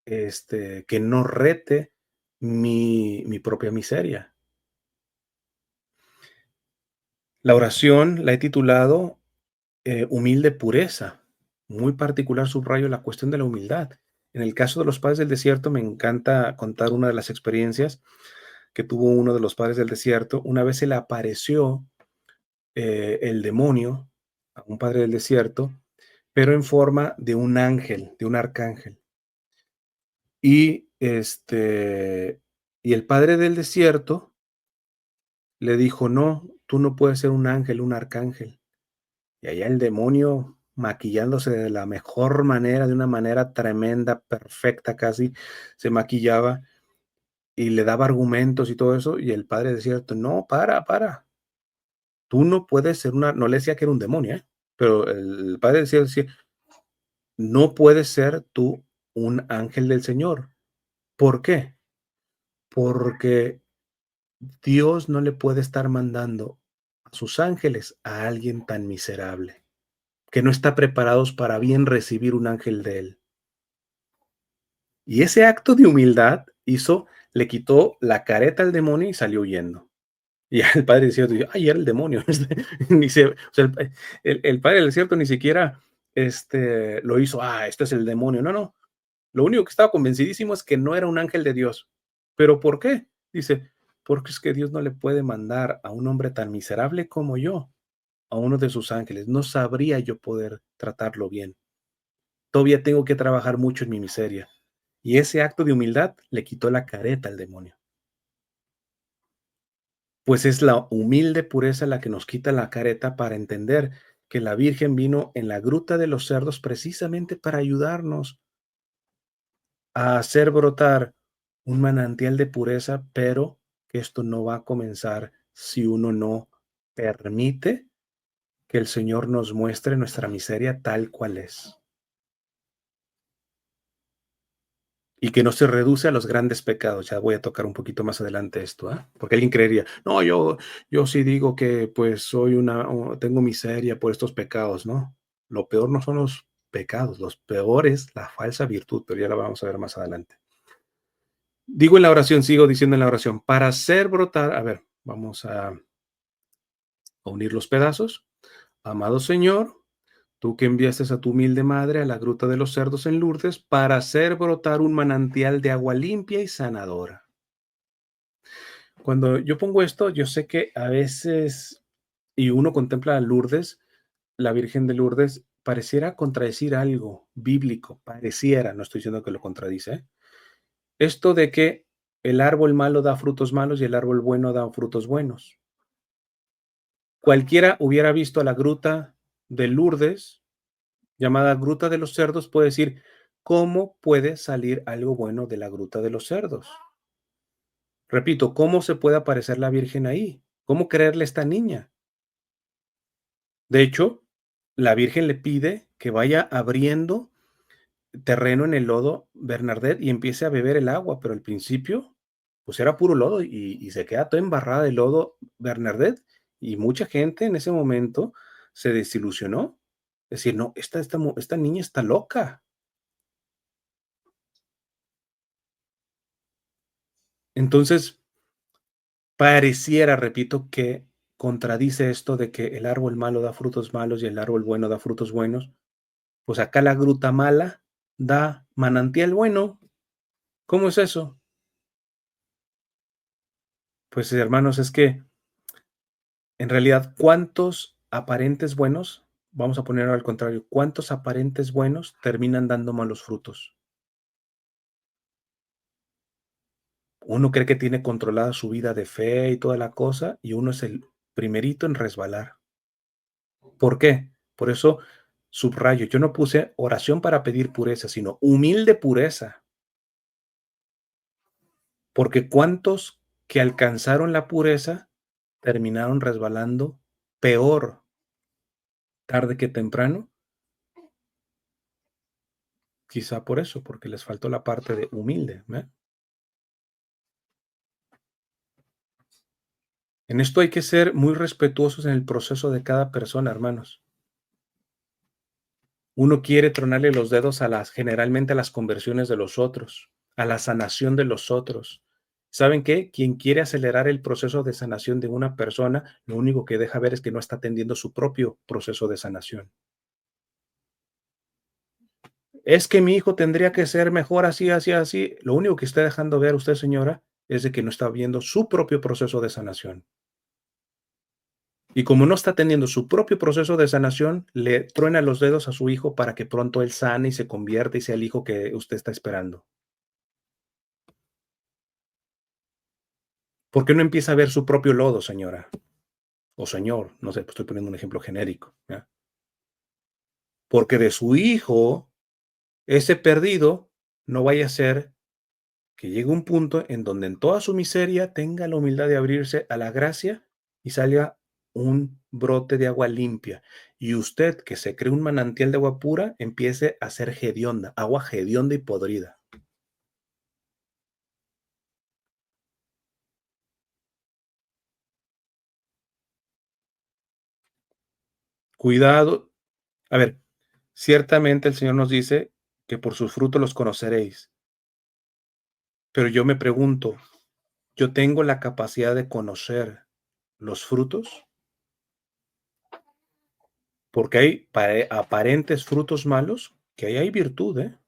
que no rete mi propia miseria. La oración la he titulado humilde pureza. Muy particular subrayo la cuestión de la humildad. En el caso de los padres del desierto, me encanta contar una de las experiencias que tuvo uno de los padres del desierto. Una vez se le apareció el demonio a un padre del desierto, pero en forma de un ángel, de un arcángel. Y y el padre del desierto le dijo: no, tú no puedes ser un ángel, un arcángel. Y allá el demonio maquillándose de la mejor manera, de una manera tremenda, perfecta casi, se maquillaba y le daba argumentos y todo eso, y el padre decía: no, para, tú no puedes ser una, no le decía que era un demonio, pero el padre decía: no puedes ser tú un ángel del Señor. ¿Por qué? Porque Dios no le puede estar mandando a sus ángeles a alguien tan miserable, que no está preparados para bien recibir un ángel de él. Y ese acto de humildad le quitó la careta al demonio y salió huyendo. Y el padre del desierto dijo: ay, era el demonio. O sea, el padre del desierto ni siquiera lo hizo: este es el demonio. No, no. Lo único que estaba convencidísimo es que no era un ángel de Dios. ¿Pero por qué? Dice: porque es que Dios no le puede mandar a un hombre tan miserable como yo, a uno de sus ángeles. No sabría yo poder tratarlo bien. Todavía tengo que trabajar mucho en mi miseria. Y ese acto de humildad le quitó la careta al demonio. Pues es la humilde pureza la que nos quita la careta para entender que la Virgen vino en la gruta de los cerdos precisamente para ayudarnos a hacer brotar un manantial de pureza, pero que esto no va a comenzar si uno no permite que el Señor nos muestre nuestra miseria tal cual es. y que no se reduce a los grandes pecados. Ya voy a tocar un poquito más adelante esto, ¿ah? Porque alguien creería, no, yo sí digo que pues soy tengo miseria por estos pecados, ¿no? Lo peor no son los pecados, los peores la falsa virtud, pero ya la vamos a ver más adelante. Digo en la oración, sigo diciendo en la oración, para hacer brotar, a ver, vamos a unir los pedazos. Amado Señor, tú que enviaste a tu humilde madre a la gruta de los cerdos en Lourdes para hacer brotar un manantial de agua limpia y sanadora. Cuando yo pongo esto, yo sé que a veces, y uno contempla a Lourdes, la Virgen de Lourdes, pareciera contradecir algo bíblico, pareciera, no estoy diciendo que lo contradice, ¿eh? Esto de que el árbol malo da frutos malos y el árbol bueno da frutos buenos. Cualquiera hubiera visto la gruta de Lourdes, llamada Gruta de los Cerdos, puede decir, ¿cómo puede salir algo bueno de la Gruta de los Cerdos? Repito, ¿cómo se puede aparecer la Virgen ahí? ¿Cómo creerle a esta niña? De hecho, la Virgen le pide que vaya abriendo terreno en el lodo Bernardet y empiece a beber el agua, pero al principio, pues era puro lodo y se queda toda embarrada de lodo Bernardet y mucha gente en ese momento se desilusionó. Es decir, no, esta niña está loca. Entonces, pareciera, repito, que contradice esto de que el árbol malo da frutos malos y el árbol bueno da frutos buenos. Pues acá la gruta mala da manantial bueno. ¿Cómo es eso? Pues hermanos, es que en realidad, ¿cuántos aparentes buenos, vamos a ponerlo al contrario, cuántos aparentes buenos terminan dando malos frutos? Uno cree que tiene controlada su vida de fe y toda la cosa, y uno es el primerito en resbalar. ¿Por qué? Por eso subrayo, yo no puse oración para pedir pureza, sino humilde pureza, porque cuántos que alcanzaron la pureza terminaron resbalando peor tarde que temprano, quizá por eso, porque les faltó la parte de humilde, ¿ve? En esto hay que ser muy respetuosos en el proceso de cada persona, hermanos. Uno quiere tronarle los dedos generalmente a las conversiones de los otros, a la sanación de los otros. ¿Saben qué? Quien quiere acelerar el proceso de sanación de una persona, lo único que deja ver es que no está atendiendo su propio proceso de sanación. Es que mi hijo tendría que ser mejor así, así, así. Lo único que está dejando ver usted, señora, es de que no está viendo su propio proceso de sanación. Y como no está teniendo su propio proceso de sanación, le truena los dedos a su hijo para que pronto él sane y se convierta y sea el hijo que usted está esperando. ¿Por qué no empieza a ver su propio lodo, señora? O señor, no sé, pues estoy poniendo un ejemplo genérico, ¿ya? Porque de su hijo, ese perdido, no vaya a ser que llegue un punto en donde en toda su miseria tenga la humildad de abrirse a la gracia y salga un brote de agua limpia. Y usted, que se cree un manantial de agua pura, empiece a ser hedionda, agua hedionda y podrida. Cuidado. A ver, ciertamente el Señor nos dice que por sus frutos los conoceréis. Pero yo me pregunto, ¿yo tengo la capacidad de conocer los frutos? Porque hay aparentes frutos malos, que ahí hay virtud, ¿eh?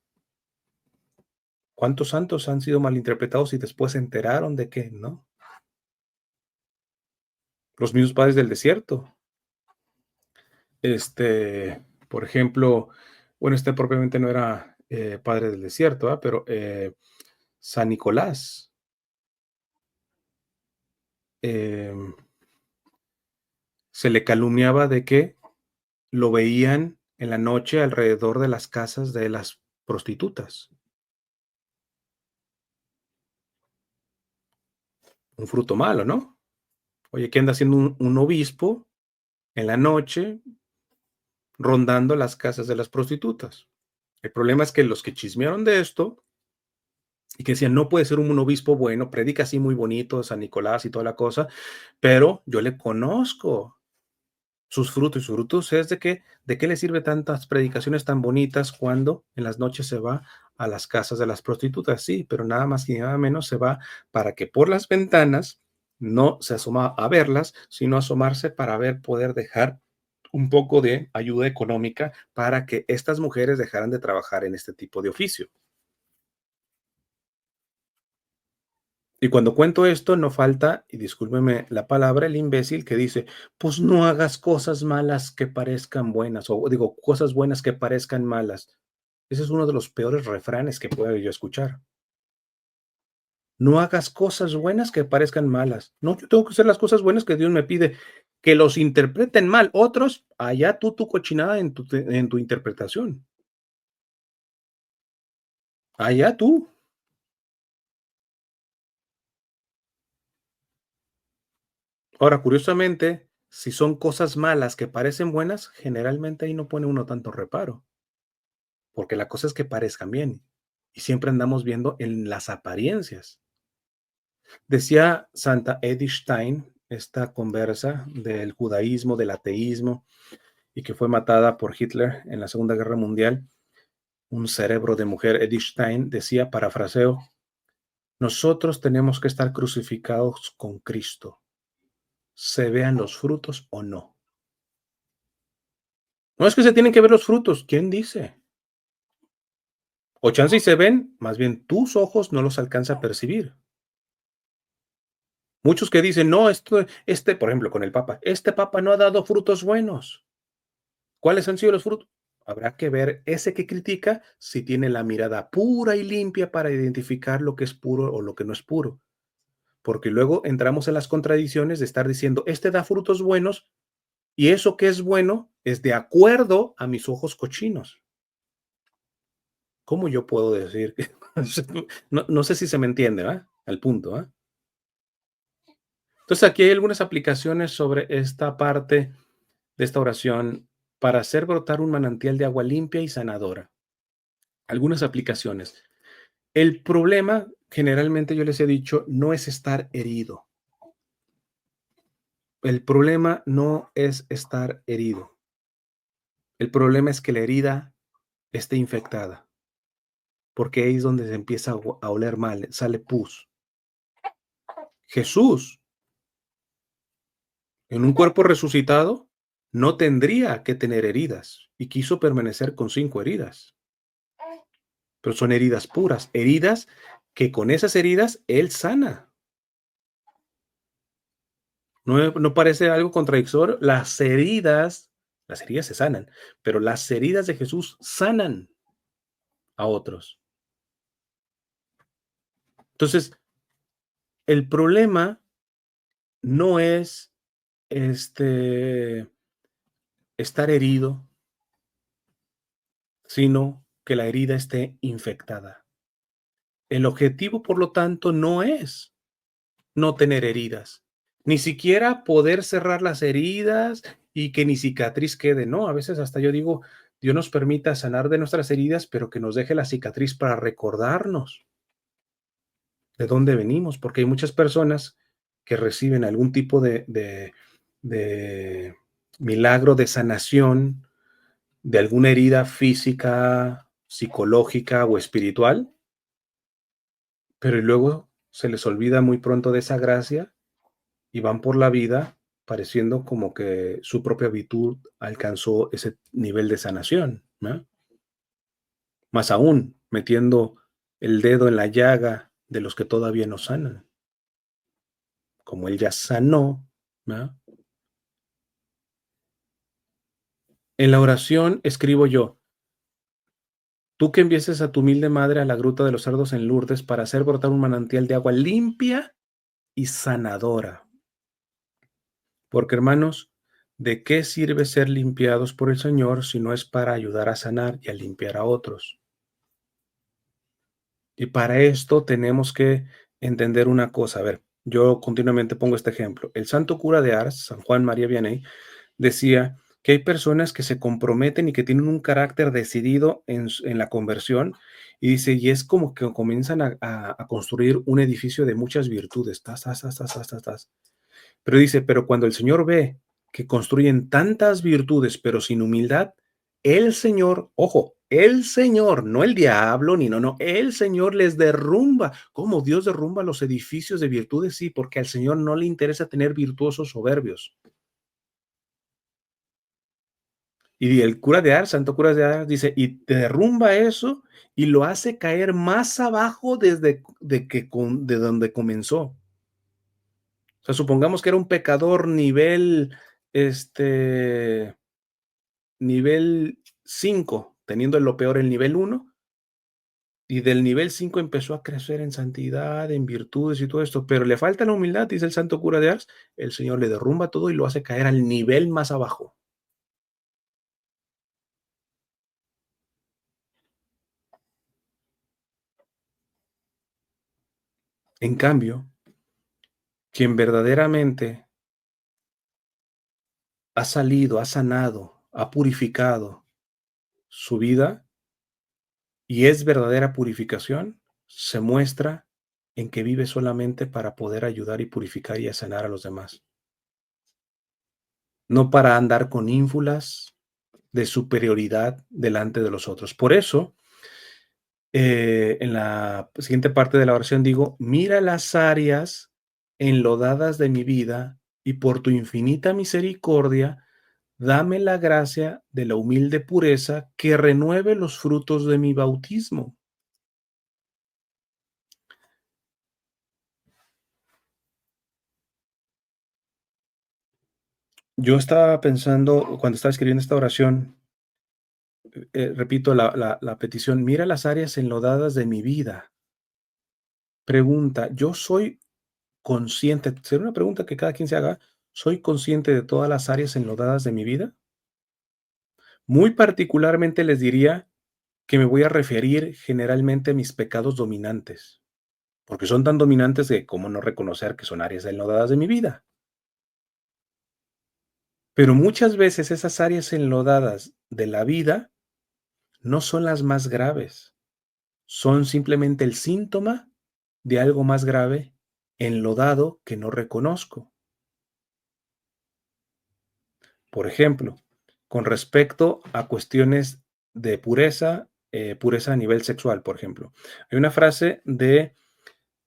¿Cuántos santos han sido malinterpretados y después se enteraron de que no? Los mismos padres del desierto. Por ejemplo, bueno, este propiamente no era padre del desierto, ¿ah? Pero San Nicolás em, se le calumniaba de que lo veían en la noche alrededor de las casas de las prostitutas. Un fruto malo, ¿no? Oye, ¿qué anda haciendo un obispo en la noche rondando las casas de las prostitutas? El problema es que los que chismearon de esto y que decían, no puede ser un obispo bueno, predica así muy bonito, San Nicolás y toda la cosa, pero yo le conozco sus frutos, y sus frutos es ¿de qué le sirve tantas predicaciones tan bonitas cuando en las noches se va a las casas de las prostitutas? Sí, pero nada más y nada menos se va para que por las ventanas no se asoma a verlas, sino asomarse para ver, poder dejar un poco de ayuda económica para que estas mujeres dejaran de trabajar en este tipo de oficio. Y cuando cuento esto, no falta, y discúlpeme la palabra, el imbécil que dice, pues no hagas cosas malas que parezcan buenas, o digo, cosas buenas que parezcan malas. Ese es uno de los peores refranes que puedo yo escuchar. No hagas cosas buenas que parezcan malas. No, yo tengo que hacer las cosas buenas que Dios me pide. Que los interpreten mal otros, allá tú tu cochinada en tu interpretación. Allá tú. Ahora, curiosamente, si son cosas malas que parecen buenas, generalmente ahí no pone uno tanto reparo, porque la cosa es que parezcan bien. Y siempre andamos viendo en las apariencias. Decía Santa Edith Stein, esta conversa del judaísmo, del ateísmo, y que fue matada por Hitler en la Segunda Guerra Mundial, un cerebro de mujer, Edith Stein, decía, parafraseo, nosotros tenemos que estar crucificados con Cristo, se vean los frutos o no. No es que se tienen que ver los frutos, ¿quién dice? O chance y se ven, más bien tus ojos no los alcanza a percibir. Muchos que dicen, no, por ejemplo, con el Papa, este Papa no ha dado frutos buenos. ¿Cuáles han sido los frutos? Habrá que ver ese que critica si tiene la mirada pura y limpia para identificar lo que es puro o lo que no es puro. Porque luego entramos en las contradicciones de estar diciendo, este da frutos buenos y eso que es bueno es de acuerdo a mis ojos cochinos. ¿Cómo yo puedo decir? No, no sé si se me entiende, ¿va? Al punto, ¿va? Entonces, aquí hay algunas aplicaciones sobre esta parte de esta oración para hacer brotar un manantial de agua limpia y sanadora. Algunas aplicaciones. El problema, generalmente yo les he dicho, no es estar herido. El problema no es estar herido. El problema es que la herida esté infectada, porque ahí es donde se empieza a oler mal, sale pus. Jesús, en un cuerpo resucitado, no tendría que tener heridas y quiso permanecer con 5 heridas, pero son heridas puras, heridas que con esas heridas Él sana. ¿No parece algo contradictorio? Las heridas se sanan, pero las heridas de Jesús sanan a otros. Entonces, el problema no es este, estar herido, sino que la herida esté infectada. El objetivo, por lo tanto, no es no tener heridas, ni siquiera poder cerrar las heridas y que ni cicatriz quede, ¿no? A veces hasta yo digo, Dios nos permita sanar de nuestras heridas, pero que nos deje la cicatriz para recordarnos de dónde venimos, porque hay muchas personas que reciben algún tipo de milagro de sanación de alguna herida física, psicológica o espiritual, pero luego se les olvida muy pronto de esa gracia y van por la vida pareciendo como que su propia virtud alcanzó ese nivel de sanación, ¿no? Más aún, metiendo el dedo en la llaga de los que todavía no sanan, como él ya sanó, ¿no? En la oración escribo yo, tú que envieses a tu humilde madre a la gruta de los cerdos en Lourdes para hacer brotar un manantial de agua limpia y sanadora. Porque, hermanos, ¿de qué sirve ser limpiados por el Señor si no es para ayudar a sanar y a limpiar a otros? Y para esto tenemos que entender una cosa. A ver, yo continuamente pongo este ejemplo. El santo cura de Ars, San Juan María Vianney, decía que hay personas que se comprometen y que tienen un carácter decidido en la conversión, y dice, y es como que comienzan a construir un edificio de muchas virtudes, tas, tas, tas, tas, tas, tas, tas. Pero dice, pero cuando el Señor ve que construyen tantas virtudes, pero sin humildad, el Señor, ojo, el Señor, no el diablo, ni no, no, el Señor les derrumba. ¿Cómo Dios derrumba los edificios de virtudes? Sí, porque al Señor no le interesa tener virtuosos soberbios. Y el cura de Ars, santo cura de Ars, dice, y te derrumba eso y lo hace caer más abajo de donde comenzó. O sea, supongamos que era un pecador este, nivel 5 teniendo en lo peor el nivel uno, y del nivel 5 empezó a crecer en santidad, en virtudes y todo esto, pero le falta la humildad, dice el santo cura de Ars, el Señor le derrumba todo y lo hace caer al nivel más abajo. En cambio, quien verdaderamente ha salido, ha sanado, ha purificado su vida y es verdadera purificación, se muestra en que vive solamente para poder ayudar y purificar y a sanar a los demás, no para andar con ínfulas de superioridad delante de los otros. Por eso, en la siguiente parte de la oración digo, mira las áreas enlodadas de mi vida y por tu infinita misericordia, dame la gracia de la humilde pureza que renueve los frutos de mi bautismo. Yo estaba pensando, cuando estaba escribiendo esta oración, repito la petición, mira las áreas enlodadas de mi vida. Pregunta, ¿yo soy consciente? Será una pregunta que cada quien se haga. ¿Soy consciente de todas las áreas enlodadas de mi vida? Muy particularmente les diría que me voy a referir generalmente a mis pecados dominantes, porque son tan dominantes que cómo no reconocer que son áreas enlodadas de mi vida. Pero muchas veces esas áreas enlodadas de la vida no son las más graves, son simplemente el síntoma de algo más grave enlodado que no reconozco. Por ejemplo, con respecto a cuestiones de pureza, pureza a nivel sexual, por ejemplo. Hay una frase de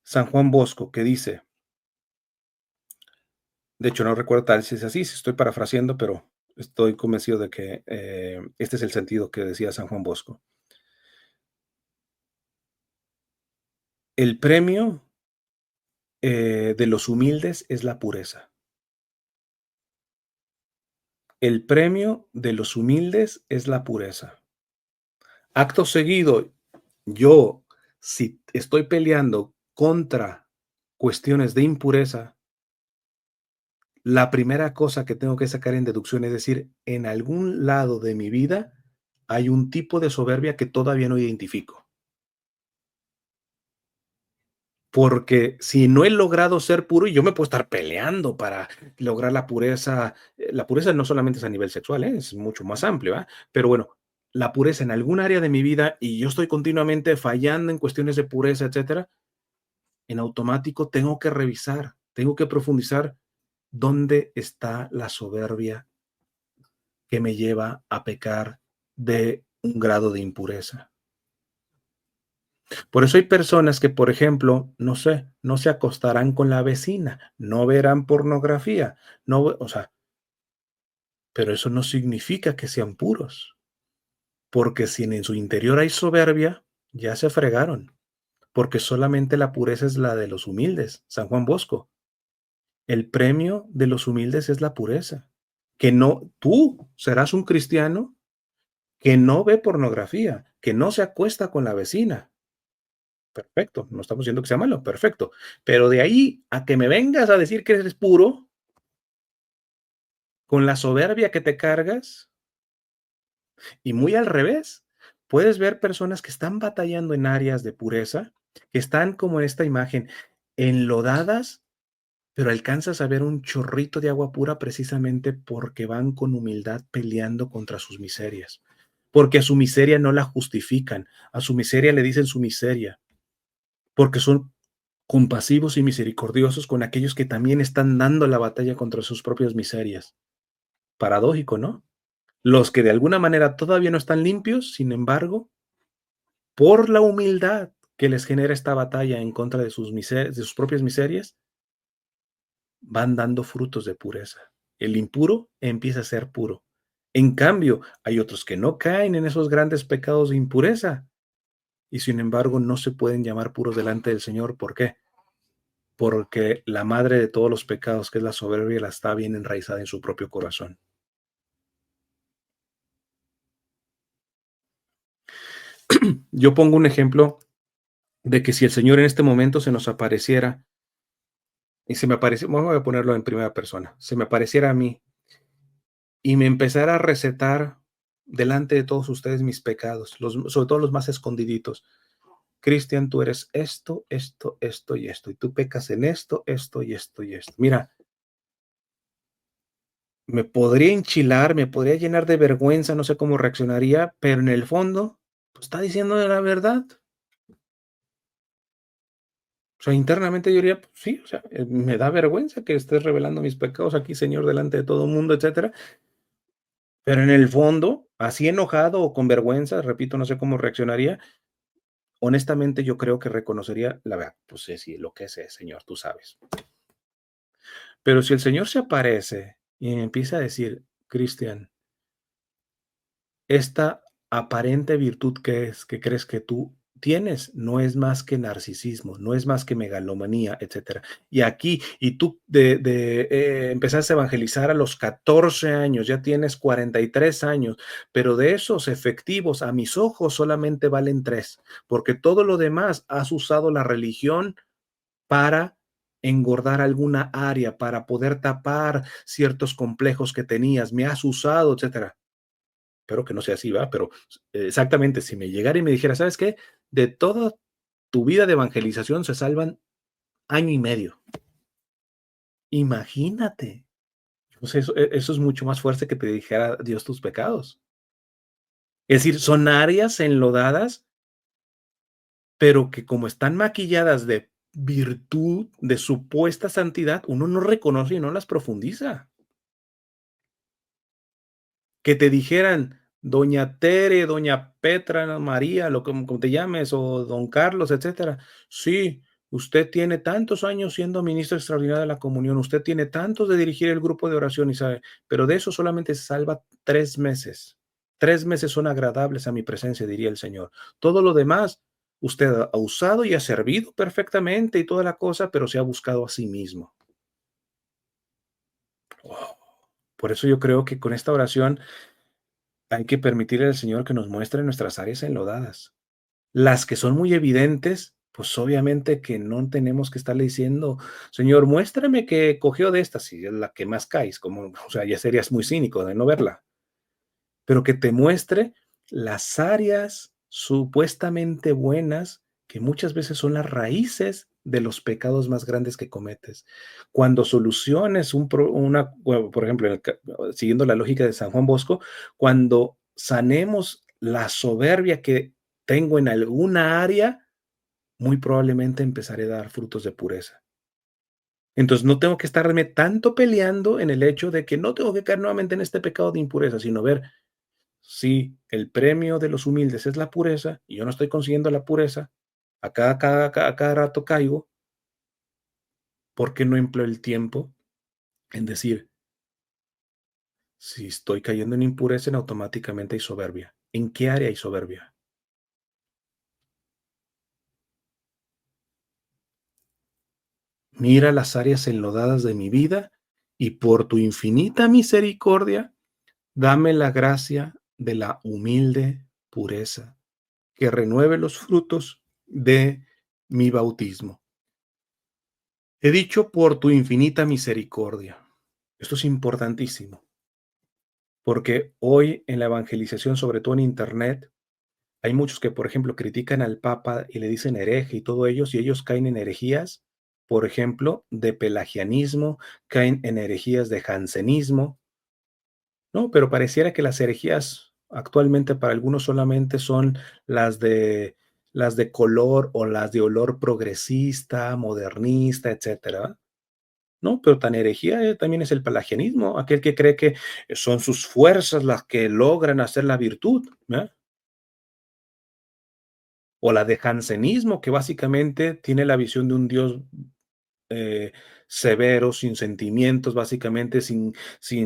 San Juan Bosco que dice, de hecho no recuerdo tal si es así, si estoy parafraseando, pero estoy convencido de que este es el sentido que decía San Juan Bosco. El premio de los humildes es la pureza. El premio de los humildes es la pureza. Acto seguido, yo, si estoy peleando contra cuestiones de impureza, la primera cosa que tengo que sacar en deducción es decir, en algún lado de mi vida hay un tipo de soberbia que todavía no identifico. Porque si no he logrado ser puro, y yo me puedo estar peleando para lograr la pureza no solamente es a nivel sexual, es mucho más amplio, ¿ah? Pero bueno, la pureza en algún área de mi vida y yo estoy continuamente fallando en cuestiones de pureza, etcétera, en automático tengo que revisar, tengo que profundizar dónde está la soberbia que me lleva a pecar de un grado de impureza. Por eso hay personas que, por ejemplo, no sé, no se acostarán con la vecina, no verán pornografía, no, o sea, pero eso no significa que sean puros, porque si en su interior hay soberbia, ya se fregaron, porque solamente la pureza es la de los humildes. San Juan Bosco, el premio de los humildes es la pureza. Que no, tú serás un cristiano que no ve pornografía, que no se acuesta con la vecina. Perfecto, no estamos diciendo que sea malo, perfecto. Pero de ahí a que me vengas a decir que eres puro, con la soberbia que te cargas, y muy al revés, puedes ver personas que están batallando en áreas de pureza, que están como en esta imagen, enlodadas, pero alcanzas a ver un chorrito de agua pura precisamente porque van con humildad peleando contra sus miserias, porque a su miseria no la justifican, a su miseria le dicen su miseria, porque son compasivos y misericordiosos con aquellos que también están dando la batalla contra sus propias miserias. Paradójico, ¿no? Los que de alguna manera todavía no están limpios, sin embargo, por la humildad que les genera esta batalla en contra de sus propias miserias, van dando frutos de pureza. El impuro empieza a ser puro. En cambio, hay otros que no caen en esos grandes pecados de impureza y sin embargo no se pueden llamar puros delante del Señor. ¿Por qué? Porque la madre de todos los pecados, que es la soberbia, la está bien enraizada en su propio corazón. Yo pongo un ejemplo de que si el Señor en este momento se nos apareciera y se me aparece, bueno, voy a ponerlo en primera persona, se me apareciera a mí y me empezara a recetar delante de todos ustedes mis pecados, sobre todo los más escondiditos. Cristian, tú eres esto, esto, esto y esto, y tú pecas en esto, esto y esto y esto. Mira, me podría enchilar, me podría llenar de vergüenza, no sé cómo reaccionaría, pero en el fondo, pues está diciendo la verdad. O sea, internamente yo diría, pues sí, o sea, me da vergüenza que estés revelando mis pecados aquí, Señor, delante de todo el mundo, etcétera. Pero en el fondo, así enojado o con vergüenza, repito, no sé cómo reaccionaría. Honestamente, yo creo que reconocería la verdad. Pues sí, sí, lo que es, Señor, tú sabes. Pero si el Señor se aparece y empieza a decir, Cristian, esta aparente virtud que es, que crees que tú tienes, no es más que narcisismo, no es más que megalomanía, etcétera. Y aquí, y tú empezaste a evangelizar a los 14 años, ya tienes 43 años, pero de esos efectivos, a mis ojos solamente valen 3, porque todo lo demás has usado la religión para engordar alguna área, para poder tapar ciertos complejos que tenías, me has usado, etcétera. Espero que no sea así, ¿va? Pero exactamente, si me llegara y me dijera, ¿sabes qué? De toda tu vida de evangelización se salvan año y medio. Imagínate. Pues eso es mucho más fuerte que te dijera Dios tus pecados. Es decir, son áreas enlodadas, pero que como están maquilladas de virtud, de supuesta santidad, uno no reconoce y no las profundiza. Que te dijeran doña Tere, doña Petra, María, lo como te llames, o don Carlos, etcétera. Sí, usted tiene tantos años siendo ministro extraordinario de la comunión, usted tiene tantos de dirigir el grupo de oración y sabe, pero de eso solamente se salva 3 meses. 3 meses son agradables a mi presencia, diría el Señor. Todo lo demás, usted ha usado y ha servido perfectamente y toda la cosa, pero se ha buscado a sí mismo. Wow. Por eso yo creo que con esta oración hay que permitirle al Señor que nos muestre nuestras áreas enlodadas. Las que son muy evidentes, pues obviamente que no tenemos que estarle diciendo, Señor, muéstrame que cogió de esta, si es la que más caes, como, o sea, ya serías muy cínico de no verla, pero que te muestre las áreas supuestamente buenas que muchas veces son las raíces de los pecados más grandes que cometes. Cuando soluciones bueno, por ejemplo, siguiendo la lógica de San Juan Bosco, cuando sanemos la soberbia que tengo en alguna área, muy probablemente empezaré a dar frutos de pureza. Entonces no tengo que estarme tanto peleando en el hecho de que no tengo que caer nuevamente en este pecado de impureza, sino ver si el premio de los humildes es la pureza y yo no estoy consiguiendo la pureza, a cada rato caigo, ¿por qué no empleo el tiempo en decir, si estoy cayendo en impureza, en automáticamente hay soberbia? ¿En qué área hay soberbia? Mira las áreas enlodadas de mi vida y por tu infinita misericordia, dame la gracia de la humilde pureza, que renueve los frutos de mi bautismo. He dicho por tu infinita misericordia. Esto es importantísimo, porque hoy en la evangelización, sobre todo en Internet, hay muchos que, por ejemplo, critican al Papa y le dicen hereje y todo ellos, y ellos caen en herejías por ejemplo, de pelagianismo, caen en herejías de jansenismo, ¿no? Pero pareciera que las herejías actualmente para algunos solamente son las de las de color o las de olor progresista, modernista, etcétera, ¿no? Pero tan herejía, también es el pelagianismo, aquel que cree que son sus fuerzas las que logran hacer la virtud, ¿verdad? O la de jansenismo, que básicamente tiene la visión de un Dios eh, severo, sin sentimientos, básicamente sin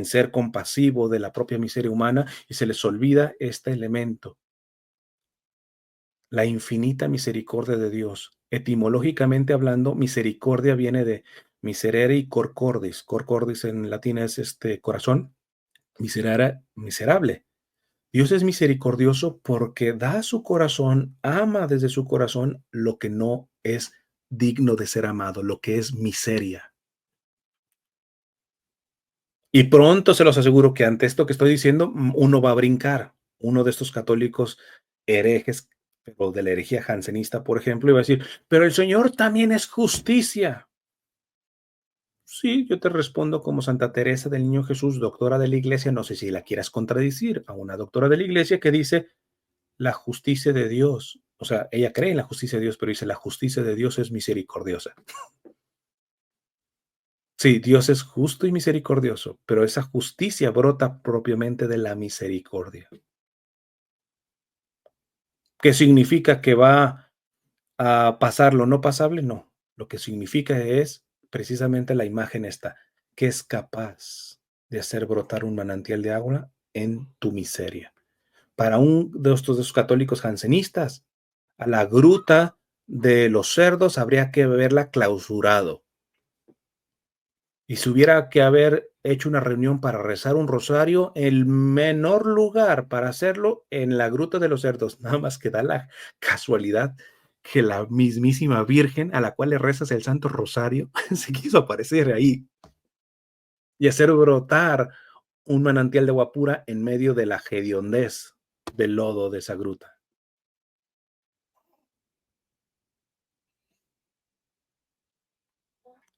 ser compasivo de la propia miseria humana, y se les olvida este elemento, la infinita misericordia de Dios. Etimológicamente hablando, misericordia viene de miserere y cor cordis. Cor cordis en latín es corazón, miserere, miserable. Dios es misericordioso porque da a su corazón, ama desde su corazón lo que no es digno de ser amado, lo que es miseria. Y pronto se los aseguro que ante esto que estoy diciendo, uno va a brincar. Uno de estos católicos herejes, pero de la herejía jansenista, por ejemplo, y va a decir, pero el Señor también es justicia. Sí, yo te respondo como Santa Teresa del Niño Jesús, doctora de la Iglesia, no sé si la quieras contradecir, a una doctora de la Iglesia que dice la justicia de Dios. O sea, ella cree en la justicia de Dios, pero dice la justicia de Dios es misericordiosa. Sí, Dios es justo y misericordioso, pero esa justicia brota propiamente de la misericordia. ¿Qué significa que va a pasar lo no pasable? No. Lo que significa es precisamente la imagen esta, que es capaz de hacer brotar un manantial de agua en tu miseria. Para un de estos dos católicos jansenistas, a la gruta de los cerdos habría que haberla clausurado. Y si hubiera que haber hecho una reunión para rezar un rosario, el menor lugar para hacerlo en la Gruta de los Cerdos, nada más que da la casualidad que la mismísima Virgen a la cual le rezas el Santo Rosario se quiso aparecer ahí y hacer brotar un manantial de agua pura en medio de la hediondez del lodo de esa gruta.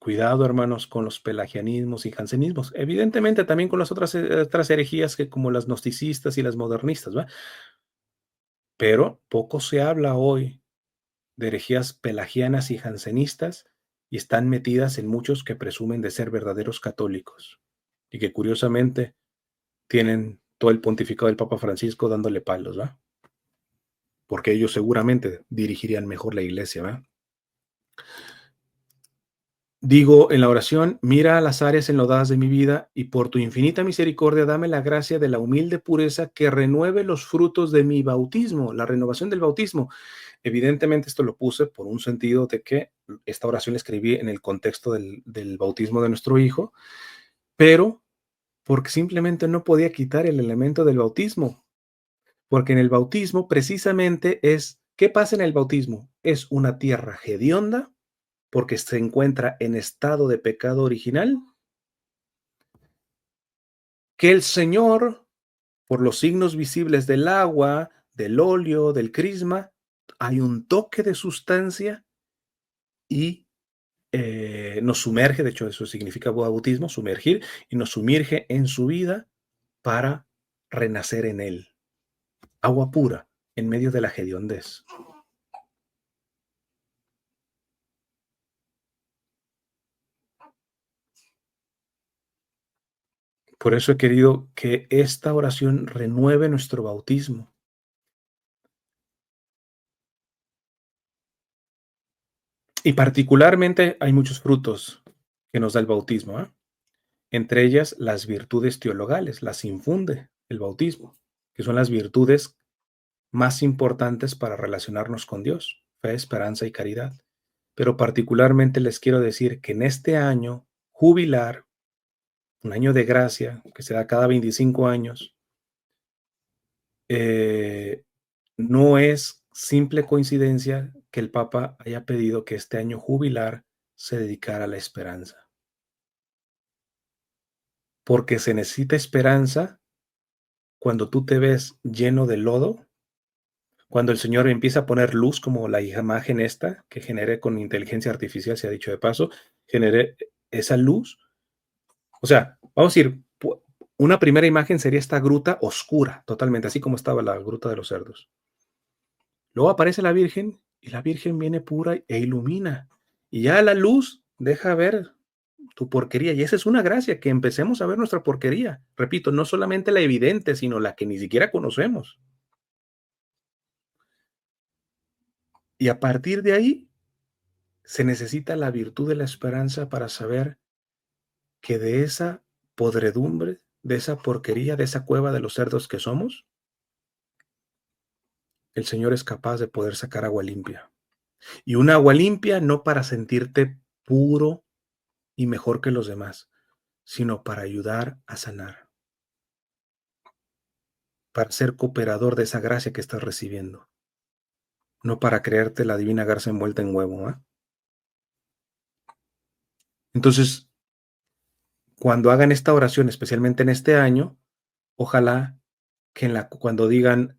Cuidado, hermanos, con los pelagianismos y jansenismos. Evidentemente, también con las otras herejías que como las gnosticistas y las modernistas, ¿va? Pero poco se habla hoy de herejías pelagianas y jansenistas y están metidas en muchos que presumen de ser verdaderos católicos y que curiosamente tienen todo el pontificado del Papa Francisco dándole palos, ¿va? Porque ellos seguramente dirigirían mejor la iglesia, ¿va? Digo en la oración, mira las áreas enlodadas de mi vida y por tu infinita misericordia dame la gracia de la humilde pureza que renueve los frutos de mi bautismo, la renovación del bautismo. Evidentemente esto lo puse por un sentido de que esta oración la escribí en el contexto del bautismo de nuestro hijo, pero porque simplemente no podía quitar el elemento del bautismo, porque en el bautismo precisamente es, ¿qué pasa en el bautismo? Es una tierra hedionda porque se encuentra en estado de pecado original, que el Señor, por los signos visibles del agua, del óleo, del crisma, hay un toque de sustancia y nos sumerge, de hecho eso significa bautismo, sumergir, y nos sumerge en su vida para renacer en él. Agua pura en medio de la hediondez. Por eso he querido que esta oración renueve nuestro bautismo. Y particularmente hay muchos frutos que nos da el bautismo, ¿eh? Entre ellas las virtudes teologales, las infunde el bautismo, que son las virtudes más importantes para relacionarnos con Dios, fe, esperanza y caridad. Pero particularmente les quiero decir que en este año jubilar, un año de gracia, que se da cada 25 años, eh, no es simple coincidencia que el Papa haya pedido que este año jubilar se dedicara a la esperanza, porque se necesita esperanza cuando tú te ves lleno de lodo, Cuando el Señor empieza a poner luz, como la imagen esta que generé con inteligencia artificial, se ha dicho de paso, generé esa luz. O sea, vamos a ir, una primera imagen sería esta gruta oscura, totalmente, así como estaba la gruta de los cerdos. Luego aparece la Virgen y la Virgen viene pura e ilumina. Y ya la luz deja ver tu porquería. Y esa es una gracia, que empecemos a ver nuestra porquería. Repito, no solamente la evidente, sino la que ni siquiera conocemos. Y a partir de ahí se necesita la virtud de la esperanza para saber que de esa podredumbre, de esa porquería, de esa cueva de los cerdos que somos, el Señor es capaz de poder sacar agua limpia. Y un agua limpia no para sentirte puro y mejor que los demás, sino para ayudar a sanar, para ser cooperador de esa gracia que estás recibiendo, no para creerte la divina garza envuelta en huevo. Entonces, cuando hagan esta oración, especialmente en este año, ojalá que cuando digan,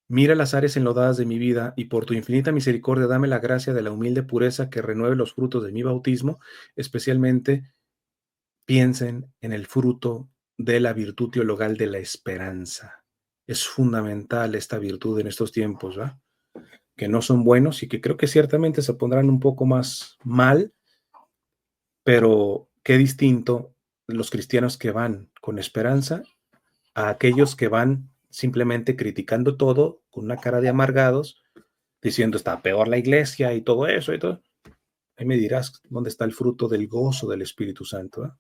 mira las áreas enlodadas de mi vida y por tu infinita misericordia dame la gracia de la humilde pureza que renueve los frutos de mi bautismo, especialmente piensen en el fruto de la virtud teologal de la esperanza. Es fundamental esta virtud en estos tiempos, ¿va? Que no son buenos y que creo que ciertamente se pondrán un poco más mal, pero qué distinto los cristianos que van con esperanza a aquellos que van simplemente criticando todo con una cara de amargados, diciendo está peor la iglesia y todo eso y todo. Ahí me dirás dónde está el fruto del gozo del Espíritu Santo, ¿eh?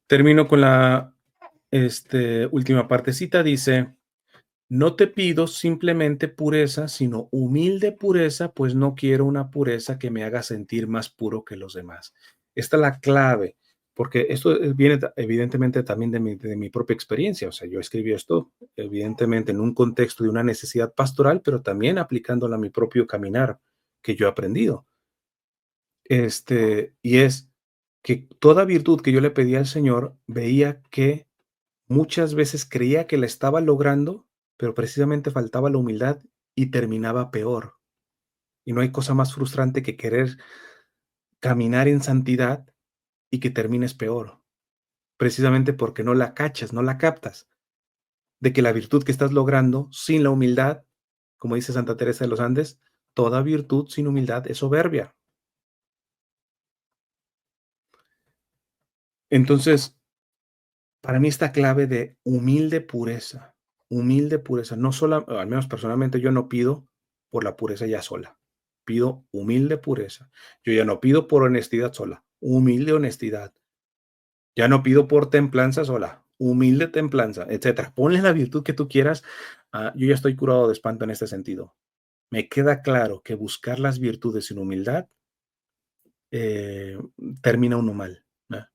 Termino con la última partecita. Dice, no te pido simplemente pureza, sino humilde pureza, pues no quiero una pureza que me haga sentir más puro que los demás. Esta es la clave, porque esto viene evidentemente también de mi propia experiencia. O sea, yo escribí esto evidentemente en un contexto de una necesidad pastoral, pero también aplicándola a mi propio caminar que yo he aprendido. Y es que toda virtud que yo le pedía al Señor, veía que muchas veces creía que la estaba logrando, pero precisamente faltaba la humildad y terminaba peor. Y no hay cosa más frustrante que querer caminar en santidad y que termines peor, precisamente porque no la cachas, no la captas, de que la virtud que estás logrando sin la humildad, como dice Santa Teresa de los Andes, toda virtud sin humildad es soberbia. Entonces, para mí esta clave de humilde pureza, no solo, al menos personalmente yo no pido por la pureza ya sola, pido humilde pureza. Yo ya no pido por honestidad sola, humilde honestidad. Ya no pido por templanza sola, humilde templanza, etcétera. Ponle la virtud que tú quieras. Yo ya estoy curado de espanto en este sentido. Me queda claro que buscar las virtudes sin humildad eh, termina uno mal, ¿no?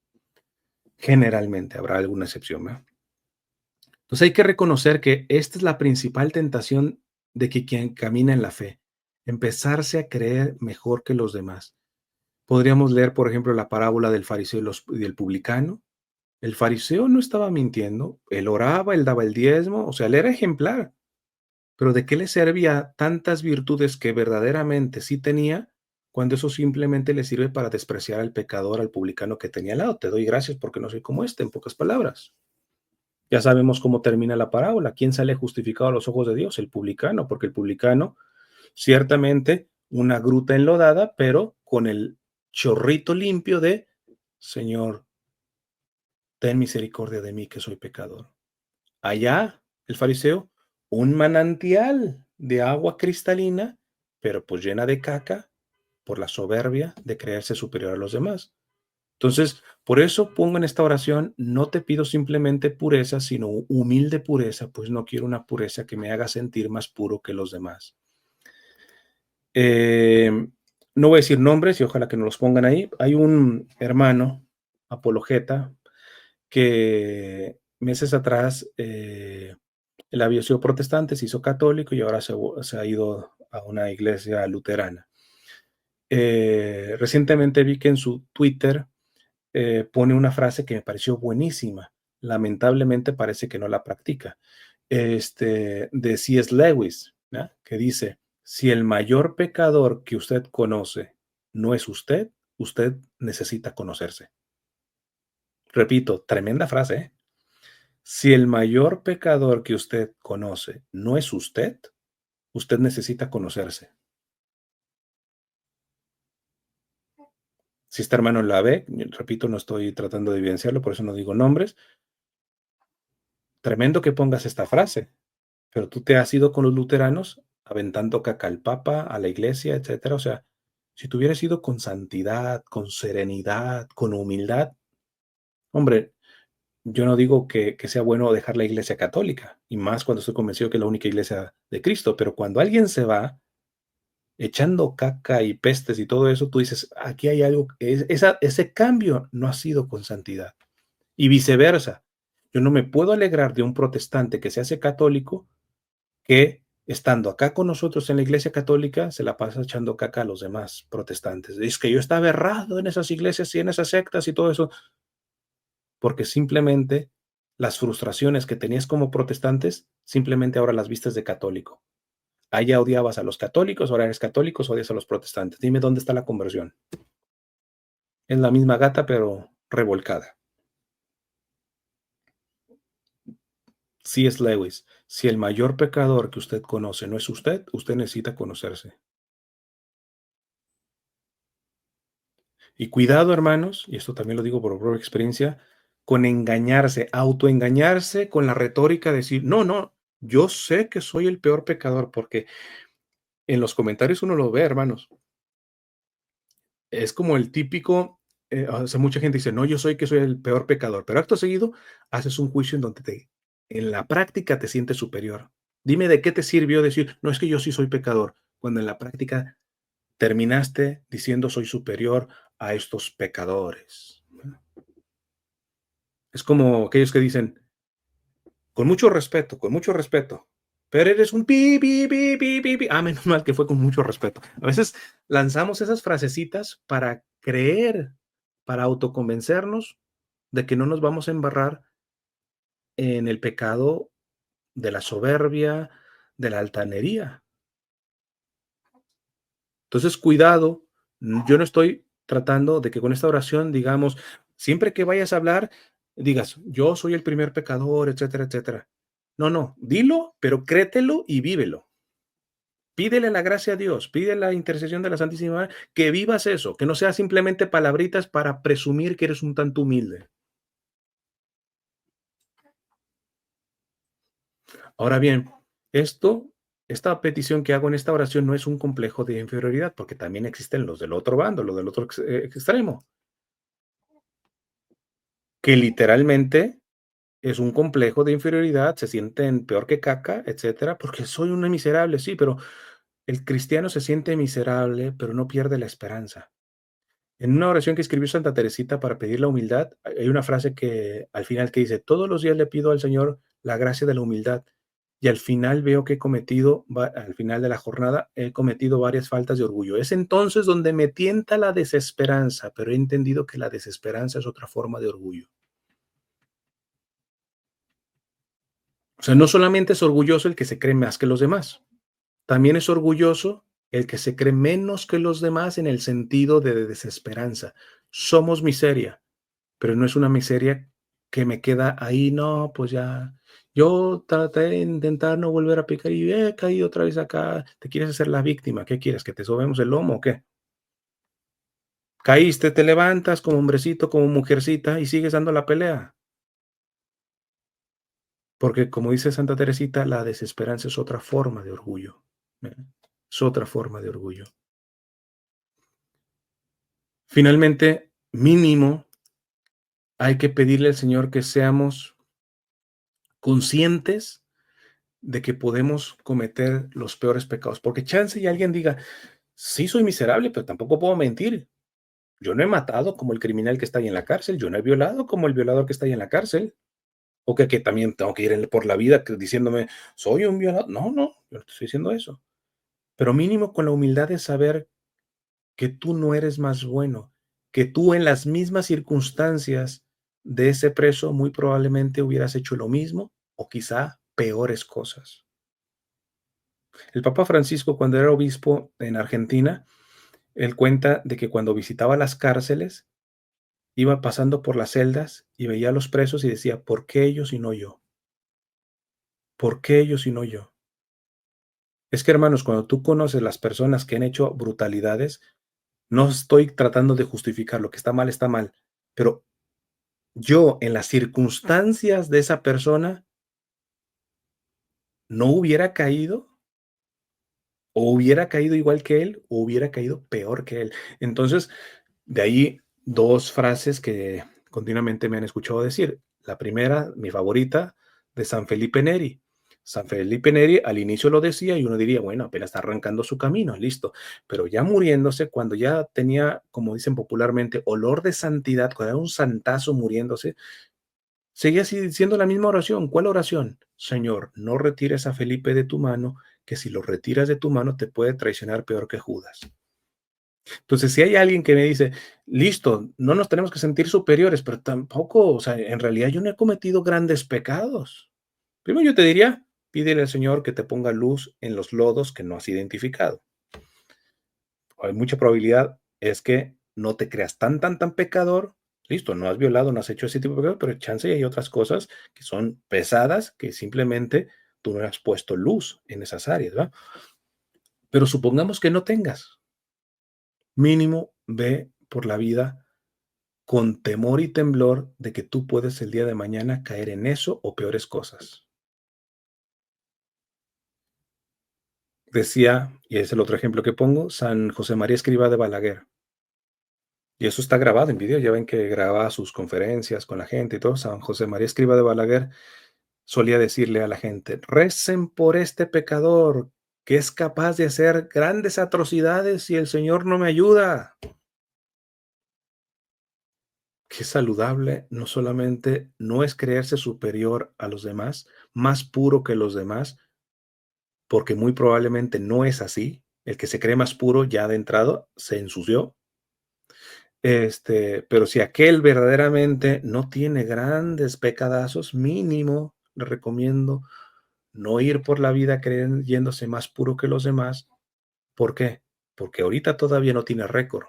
Generalmente habrá alguna excepción, ¿no? Entonces hay que reconocer que esta es la principal tentación de que quien camina en la fe, empezarse a creer mejor que los demás. Podríamos leer, por ejemplo, la parábola del fariseo y del publicano. El fariseo no estaba mintiendo, él oraba, él daba el diezmo, o sea, él era ejemplar, pero ¿de qué le servía tantas virtudes que verdaderamente sí tenía cuando eso simplemente le sirve para despreciar al pecador, al publicano que tenía al lado? Te doy gracias porque no soy como este, en pocas palabras. Ya sabemos cómo termina la parábola. ¿Quién sale justificado a los ojos de Dios? El publicano, porque el publicano, ciertamente, una gruta enlodada, pero con el chorrito limpio de, Señor, ten misericordia de mí que soy pecador. Allá, el fariseo, un manantial de agua cristalina, pero pues llena de caca por la soberbia de creerse superior a los demás. Entonces, por eso pongo en esta oración, no te pido simplemente pureza, sino humilde pureza, pues no quiero una pureza que me haga sentir más puro que los demás. Eh, no voy a decir nombres y ojalá que nos los pongan ahí. Hay un hermano apologeta que meses atrás él había sido protestante, se hizo católico y ahora se ha ido a una iglesia luterana. Recientemente vi que en su Twitter pone una frase que me pareció buenísima. Lamentablemente parece que no la practica. de C.S. Lewis, ¿no? Que dice, si el mayor pecador que usted conoce no es usted, usted necesita conocerse. Repito, tremenda frase, ¿eh? Si el mayor pecador que usted conoce no es usted, usted necesita conocerse. Si este hermano la ve, repito, no estoy tratando de evidenciarlo, por eso no digo nombres. Tremendo que pongas esta frase, pero tú te has ido con los luteranos aventando caca al papa, a la iglesia, etcétera. O sea, si tú hubieras ido con santidad, con serenidad, con humildad, hombre, yo no digo que sea bueno dejar la iglesia católica, y más cuando estoy convencido que es la única iglesia de Cristo, pero cuando alguien se va echando caca y pestes y todo eso, tú dices, aquí hay algo, ese cambio no ha sido con santidad. Y viceversa. Yo no me puedo alegrar de un protestante que se hace católico que estando acá con nosotros en la iglesia católica se la pasa echando caca a los demás protestantes. Es que yo estaba errado en esas iglesias y en esas sectas y todo eso, porque simplemente las frustraciones que tenías como protestantes, simplemente ahora las vistes de católico. Allá odiabas a los católicos, ahora eres católico, odias a los protestantes. Dime dónde está la conversión. Es la misma gata, pero revolcada. C.S. Lewis, si el mayor pecador que usted conoce no es usted, usted necesita conocerse. Y cuidado, hermanos, y esto también lo digo por propia experiencia, con engañarse, autoengañarse con la retórica de decir, no, no, yo sé que soy el peor pecador, porque en los comentarios uno lo ve, hermanos. Es como el típico, o sea, mucha gente dice, no, yo soy que soy el peor pecador, pero acto seguido haces un juicio en donde en la práctica te sientes superior. Dime de qué te sirvió decir, no es que yo sí soy pecador, cuando en la práctica terminaste diciendo soy superior a estos pecadores. Es como aquellos que dicen, con mucho respeto, pero eres un pi, pi, pi, pi, pi, pi. Ah, menos mal que fue con mucho respeto. A veces lanzamos esas frasecitas para creer, para autoconvencernos de que no nos vamos a embarrar en el pecado de la soberbia, de la altanería. Entonces, cuidado, yo no estoy tratando de que con esta oración digamos, siempre que vayas a hablar, digas, yo soy el primer pecador, etcétera, etcétera. No, no, dilo, pero créetelo y vívelo. Pídele la gracia a Dios, pide la intercesión de la Santísima Madre, que vivas eso, que no sea simplemente palabritas para presumir que eres un tanto humilde. Ahora bien, esta petición que hago en esta oración no es un complejo de inferioridad, porque también existen los del otro bando, los del otro extremo, que literalmente es un complejo de inferioridad, se sienten peor que caca, etcétera, porque soy una miserable, sí, pero el cristiano se siente miserable, pero no pierde la esperanza. En una oración que escribió Santa Teresita para pedir la humildad, hay una frase que al final que dice, todos los días le pido al Señor la gracia de la humildad y al final veo que he cometido, al final de la jornada, he cometido varias faltas de orgullo. Es entonces donde me tienta la desesperanza, pero he entendido que la desesperanza es otra forma de orgullo. O sea, no solamente es orgulloso el que se cree más que los demás, también es orgulloso el que se cree menos que los demás en el sentido de desesperanza. Somos miseria, pero no es una miseria que me queda ahí, no, pues ya, yo traté de intentar no volver a picar y he caído otra vez acá. ¿Te quieres hacer la víctima? ¿Qué quieres? ¿Que te sobemos el lomo o qué? Caíste, te levantas como hombrecito, como mujercita y sigues dando la pelea. Porque como dice Santa Teresita, la desesperanza es otra forma de orgullo. ¿Eh? Es otra forma de orgullo. Finalmente, mínimo, hay que pedirle al Señor que seamos conscientes de que podemos cometer los peores pecados, porque chance y alguien diga, sí soy miserable, pero tampoco puedo mentir. Yo no he matado como el criminal que está ahí en la cárcel, yo no he violado como el violador que está ahí en la cárcel, o que también tengo que ir por la vida diciéndome, soy un violador. No, no, yo no te estoy diciendo eso. Pero mínimo con la humildad de saber que tú no eres más bueno, que tú en las mismas circunstancias de ese preso muy probablemente hubieras hecho lo mismo o quizá peores cosas. El Papa Francisco, cuando era obispo en Argentina, él cuenta de que cuando visitaba las cárceles, iba pasando por las celdas y veía a los presos y decía: "¿Por qué ellos y no yo? ¿Por qué ellos y no yo?". Es que, hermanos, cuando tú conoces las personas que han hecho brutalidades, no estoy tratando de justificar, lo que está mal, pero yo, en las circunstancias de esa persona, no hubiera caído, o hubiera caído igual que él, o hubiera caído peor que él. Entonces, de ahí 2 frases que continuamente me han escuchado decir. La primera, mi favorita, de San Felipe Neri. San Felipe Neri al inicio lo decía y uno diría, bueno, apenas está arrancando su camino, listo. Pero ya muriéndose, cuando ya tenía, como dicen popularmente, olor de santidad, cuando era un santazo muriéndose, seguía así diciendo la misma oración. ¿Cuál oración? Señor, no retires a Felipe de tu mano, que si lo retiras de tu mano te puede traicionar peor que Judas. Entonces, si hay alguien que me dice, listo, no nos tenemos que sentir superiores, pero tampoco, o sea, en realidad yo no he cometido grandes pecados. Primero yo te diría, pídele al Señor que te ponga luz en los lodos que no has identificado. Hay mucha probabilidad es que no te creas tan pecador. Listo, no has violado, no has hecho ese tipo de pecados, pero chance y hay otras cosas que son pesadas que simplemente tú no has puesto luz en esas áreas, ¿verdad? Pero supongamos que no tengas. Mínimo ve por la vida con temor y temblor de que tú puedes el día de mañana caer en eso o peores cosas. Decía, y es el otro ejemplo que pongo, San José María Escrivá de Balaguer. Y eso está grabado en video, ya ven que grababa sus conferencias con la gente y todo. San José María Escrivá de Balaguer solía decirle a la gente, recen por este pecador que es capaz de hacer grandes atrocidades si el Señor no me ayuda. Qué saludable no solamente no es creerse superior a los demás, más puro que los demás, porque muy probablemente no es así. El que se cree más puro ya de entrada se ensució. Pero si aquel verdaderamente no tiene grandes pecadazos, mínimo le recomiendo no ir por la vida creyéndose más puro que los demás. ¿Por qué? Porque ahorita todavía no tiene récord,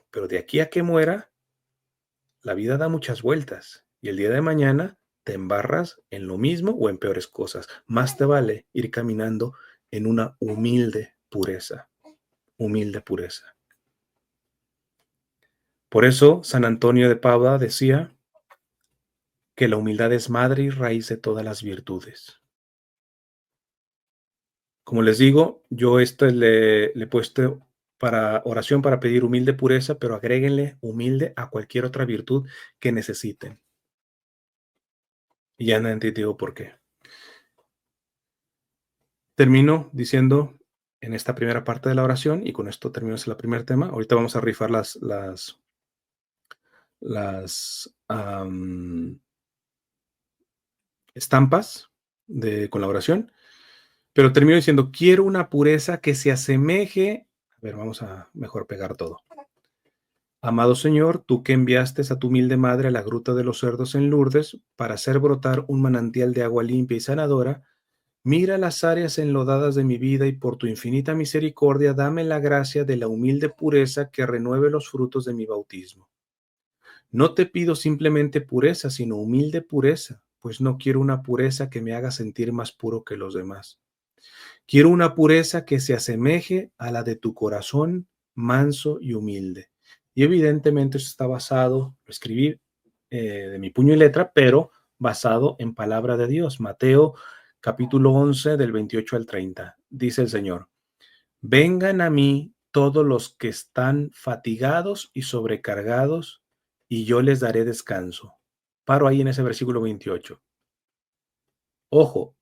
pero de aquí a que muera, la vida da muchas vueltas y el día de mañana te embarras en lo mismo o en peores cosas. Más te vale ir caminando en una humilde pureza. Por eso San Antonio de Padua decía que la humildad es madre y raíz de todas las virtudes. Como les digo, yo le he puesto para oración para pedir humilde pureza, pero agréguenle humilde a cualquier otra virtud que necesiten. Y ya no entiendo por qué. Termino diciendo en esta primera parte de la oración, y con esto termino el primer tema. Ahorita vamos a rifar las estampas con la oración, pero termino diciendo, quiero una pureza que se asemeje. A ver, vamos a mejor pegar todo. Amado Señor, tú que enviaste a tu humilde madre a la gruta de los cerdos en Lourdes para hacer brotar un manantial de agua limpia y sanadora, mira las áreas enlodadas de mi vida y por tu infinita misericordia dame la gracia de la humilde pureza que renueve los frutos de mi bautismo. No te pido simplemente pureza, sino humilde pureza, pues no quiero una pureza que me haga sentir más puro que los demás. Quiero una pureza que se asemeje a la de tu corazón manso y humilde. Y evidentemente eso está basado, lo escribí de mi puño y letra, pero basado en palabra de Dios. Mateo capítulo 11 del 28 al 30. Dice el Señor, vengan a mí todos los que están fatigados y sobrecargados, y yo les daré descanso. Paro ahí en ese versículo 28. Ojo,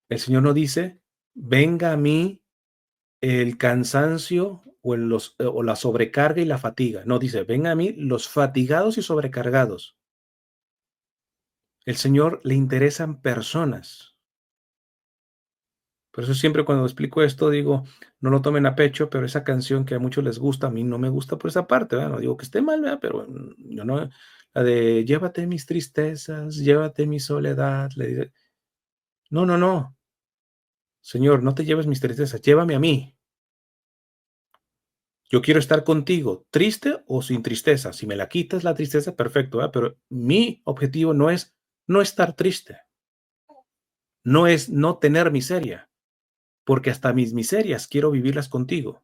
el Señor no dice, venga a mí el cansancio o la sobrecarga y la fatiga. No, dice, venga a mí los fatigados y sobrecargados. El Señor le interesan personas. Por eso siempre cuando explico esto digo, no lo tomen a pecho, pero esa canción que a muchos les gusta, a mí no me gusta por esa parte, ¿verdad? No digo que esté mal, ¿verdad? Pero yo no, la de llévate mis tristezas, llévate mi soledad, le dice, no, no, no, Señor, no te lleves mis tristezas, llévame a mí. Yo quiero estar contigo, triste o sin tristeza. Si me la quitas la tristeza, perfecto, ¿verdad? Pero mi objetivo no es no estar triste, no es no tener miseria, porque hasta mis miserias quiero vivirlas contigo.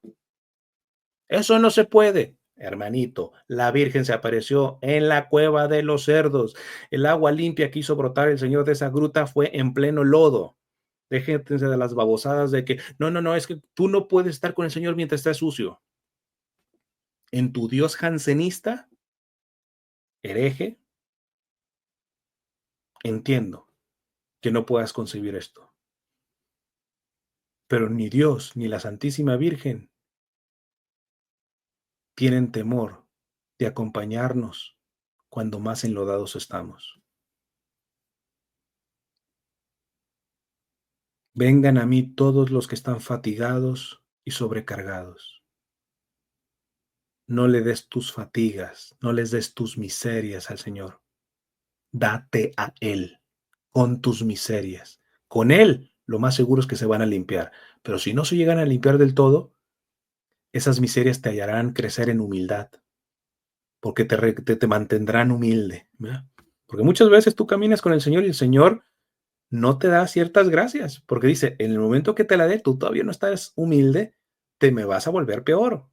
Eso no se puede. Hermanito, la Virgen se apareció en la cueva de los cerdos. El agua limpia que hizo brotar el Señor de esa gruta fue en pleno lodo. Déjense de las babosadas de que no, no, no, es que tú no puedes estar con el Señor mientras estés sucio. En tu Dios jansenista, hereje, entiendo que no puedas concebir esto. Pero ni Dios ni la Santísima Virgen tienen temor de acompañarnos cuando más enlodados estamos. Vengan a mí todos los que están fatigados y sobrecargados. No le des tus fatigas, no les des tus miserias al Señor. Date a Él con tus miserias. Con Él, lo más seguro es que se van a limpiar. Pero si no se llegan a limpiar del todo, esas miserias te hallarán crecer en humildad, porque te mantendrán humilde, ¿verdad? Porque muchas veces tú caminas con el Señor y el Señor no te da ciertas gracias, porque dice, en el momento que te la dé, tú todavía no estás humilde, te me vas a volver peor.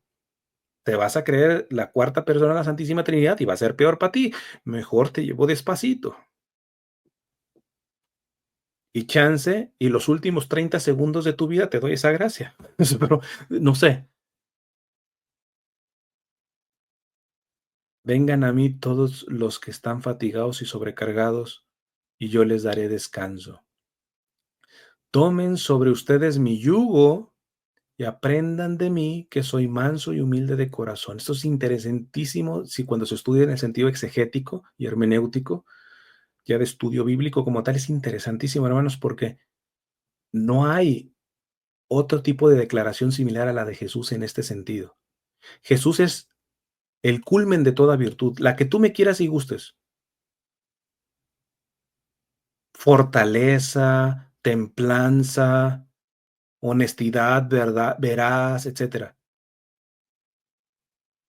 Te vas a creer la cuarta persona de la Santísima Trinidad y va a ser peor para ti. Mejor te llevo despacito. Y chance, y los últimos 30 segundos de tu vida te doy esa gracia. Pero no sé, vengan a mí todos los que están fatigados y sobrecargados, y yo les daré descanso. Tomen sobre ustedes mi yugo y aprendan de mí que soy manso y humilde de corazón. Esto es interesantísimo si cuando se estudia en el sentido exegético y hermenéutico, ya de estudio bíblico como tal, es interesantísimo, hermanos, porque no hay otro tipo de declaración similar a la de Jesús en este sentido. Jesús es el culmen de toda virtud, la que tú me quieras y gustes. Fortaleza, templanza, honestidad, verdad, veraz, etcétera.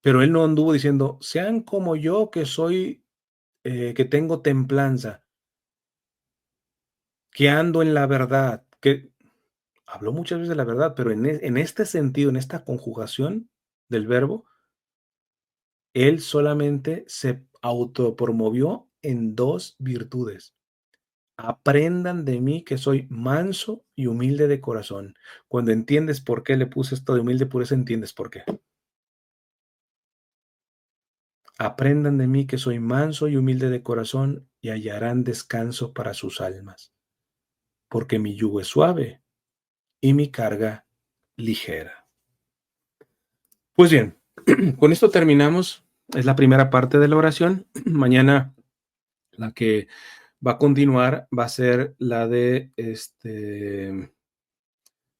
Pero él no anduvo diciendo, sean como yo que soy, que tengo templanza, que ando en la verdad, que habló muchas veces de la verdad, pero en este sentido, en esta conjugación del verbo, él solamente se autopromovió en dos virtudes. Aprendan de mí que soy manso y humilde de corazón. Cuando entiendes por qué le puse esto de humilde pureza, entiendes por qué. Aprendan de mí que soy manso y humilde de corazón y hallarán descanso para sus almas, porque mi yugo es suave y mi carga ligera. Pues bien, con esto terminamos. Es la primera parte de la oración. Mañana la que va a continuar va a ser la de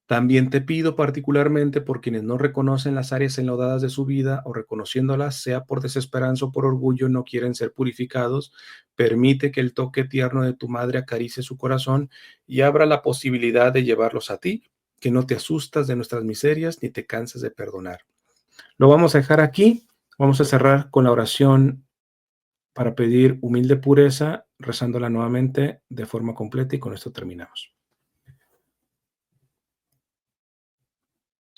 también te pido particularmente por quienes no reconocen las áreas enlodadas de su vida o reconociéndolas, sea por desesperanza o por orgullo, no quieren ser purificados. Permite que el toque tierno de tu madre acaricie su corazón y abra la posibilidad de llevarlos a ti, que no te asustas de nuestras miserias ni te cansas de perdonar. Lo vamos a dejar aquí. Vamos a cerrar con la oración para pedir humilde pureza, rezándola nuevamente de forma completa y con esto terminamos.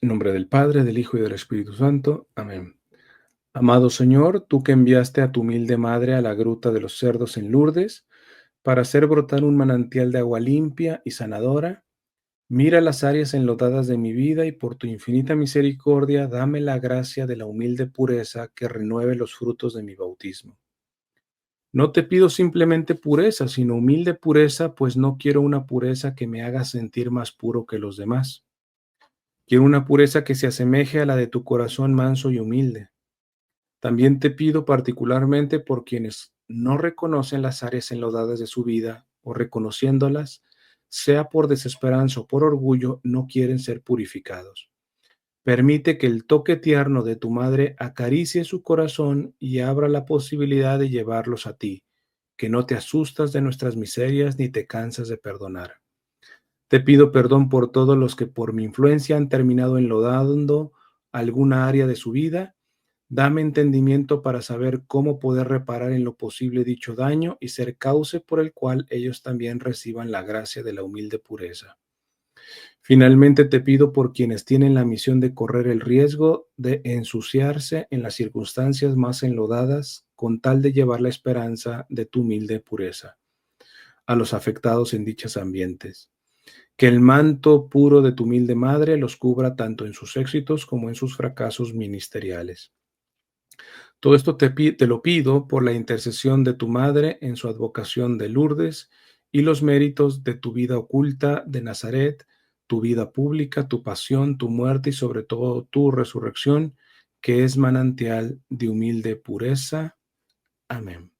En nombre del Padre, del Hijo y del Espíritu Santo. Amén. Amado Señor, tú que enviaste a tu humilde madre a la gruta de los cerdos en Lourdes para hacer brotar un manantial de agua limpia y sanadora, mira las áreas enlodadas de mi vida y por tu infinita misericordia dame la gracia de la humilde pureza que renueve los frutos de mi bautismo. No te pido simplemente pureza, sino humilde pureza, pues no quiero una pureza que me haga sentir más puro que los demás. Quiero una pureza que se asemeje a la de tu corazón manso y humilde. También te pido particularmente por quienes no reconocen las áreas enlodadas de su vida o reconociéndolas, sea por desesperanza o por orgullo, no quieren ser purificados. Permite que el toque tierno de tu madre acaricie su corazón y abra la posibilidad de llevarlos a ti, que no te asustas de nuestras miserias ni te cansas de perdonar. Te pido perdón por todos los que por mi influencia han terminado enlodando alguna área de su vida. Dame entendimiento para saber cómo poder reparar en lo posible dicho daño y ser cauce por el cual ellos también reciban la gracia de la humilde pureza. Finalmente te pido por quienes tienen la misión de correr el riesgo de ensuciarse en las circunstancias más enlodadas con tal de llevar la esperanza de tu humilde pureza a los afectados en dichos ambientes. Que el manto puro de tu humilde madre los cubra tanto en sus éxitos como en sus fracasos ministeriales. Todo esto te lo pido por la intercesión de tu madre en su advocación de Lourdes y los méritos de tu vida oculta de Nazaret, tu vida pública, tu pasión, tu muerte y sobre todo tu resurrección, que es manantial de humilde pureza. Amén.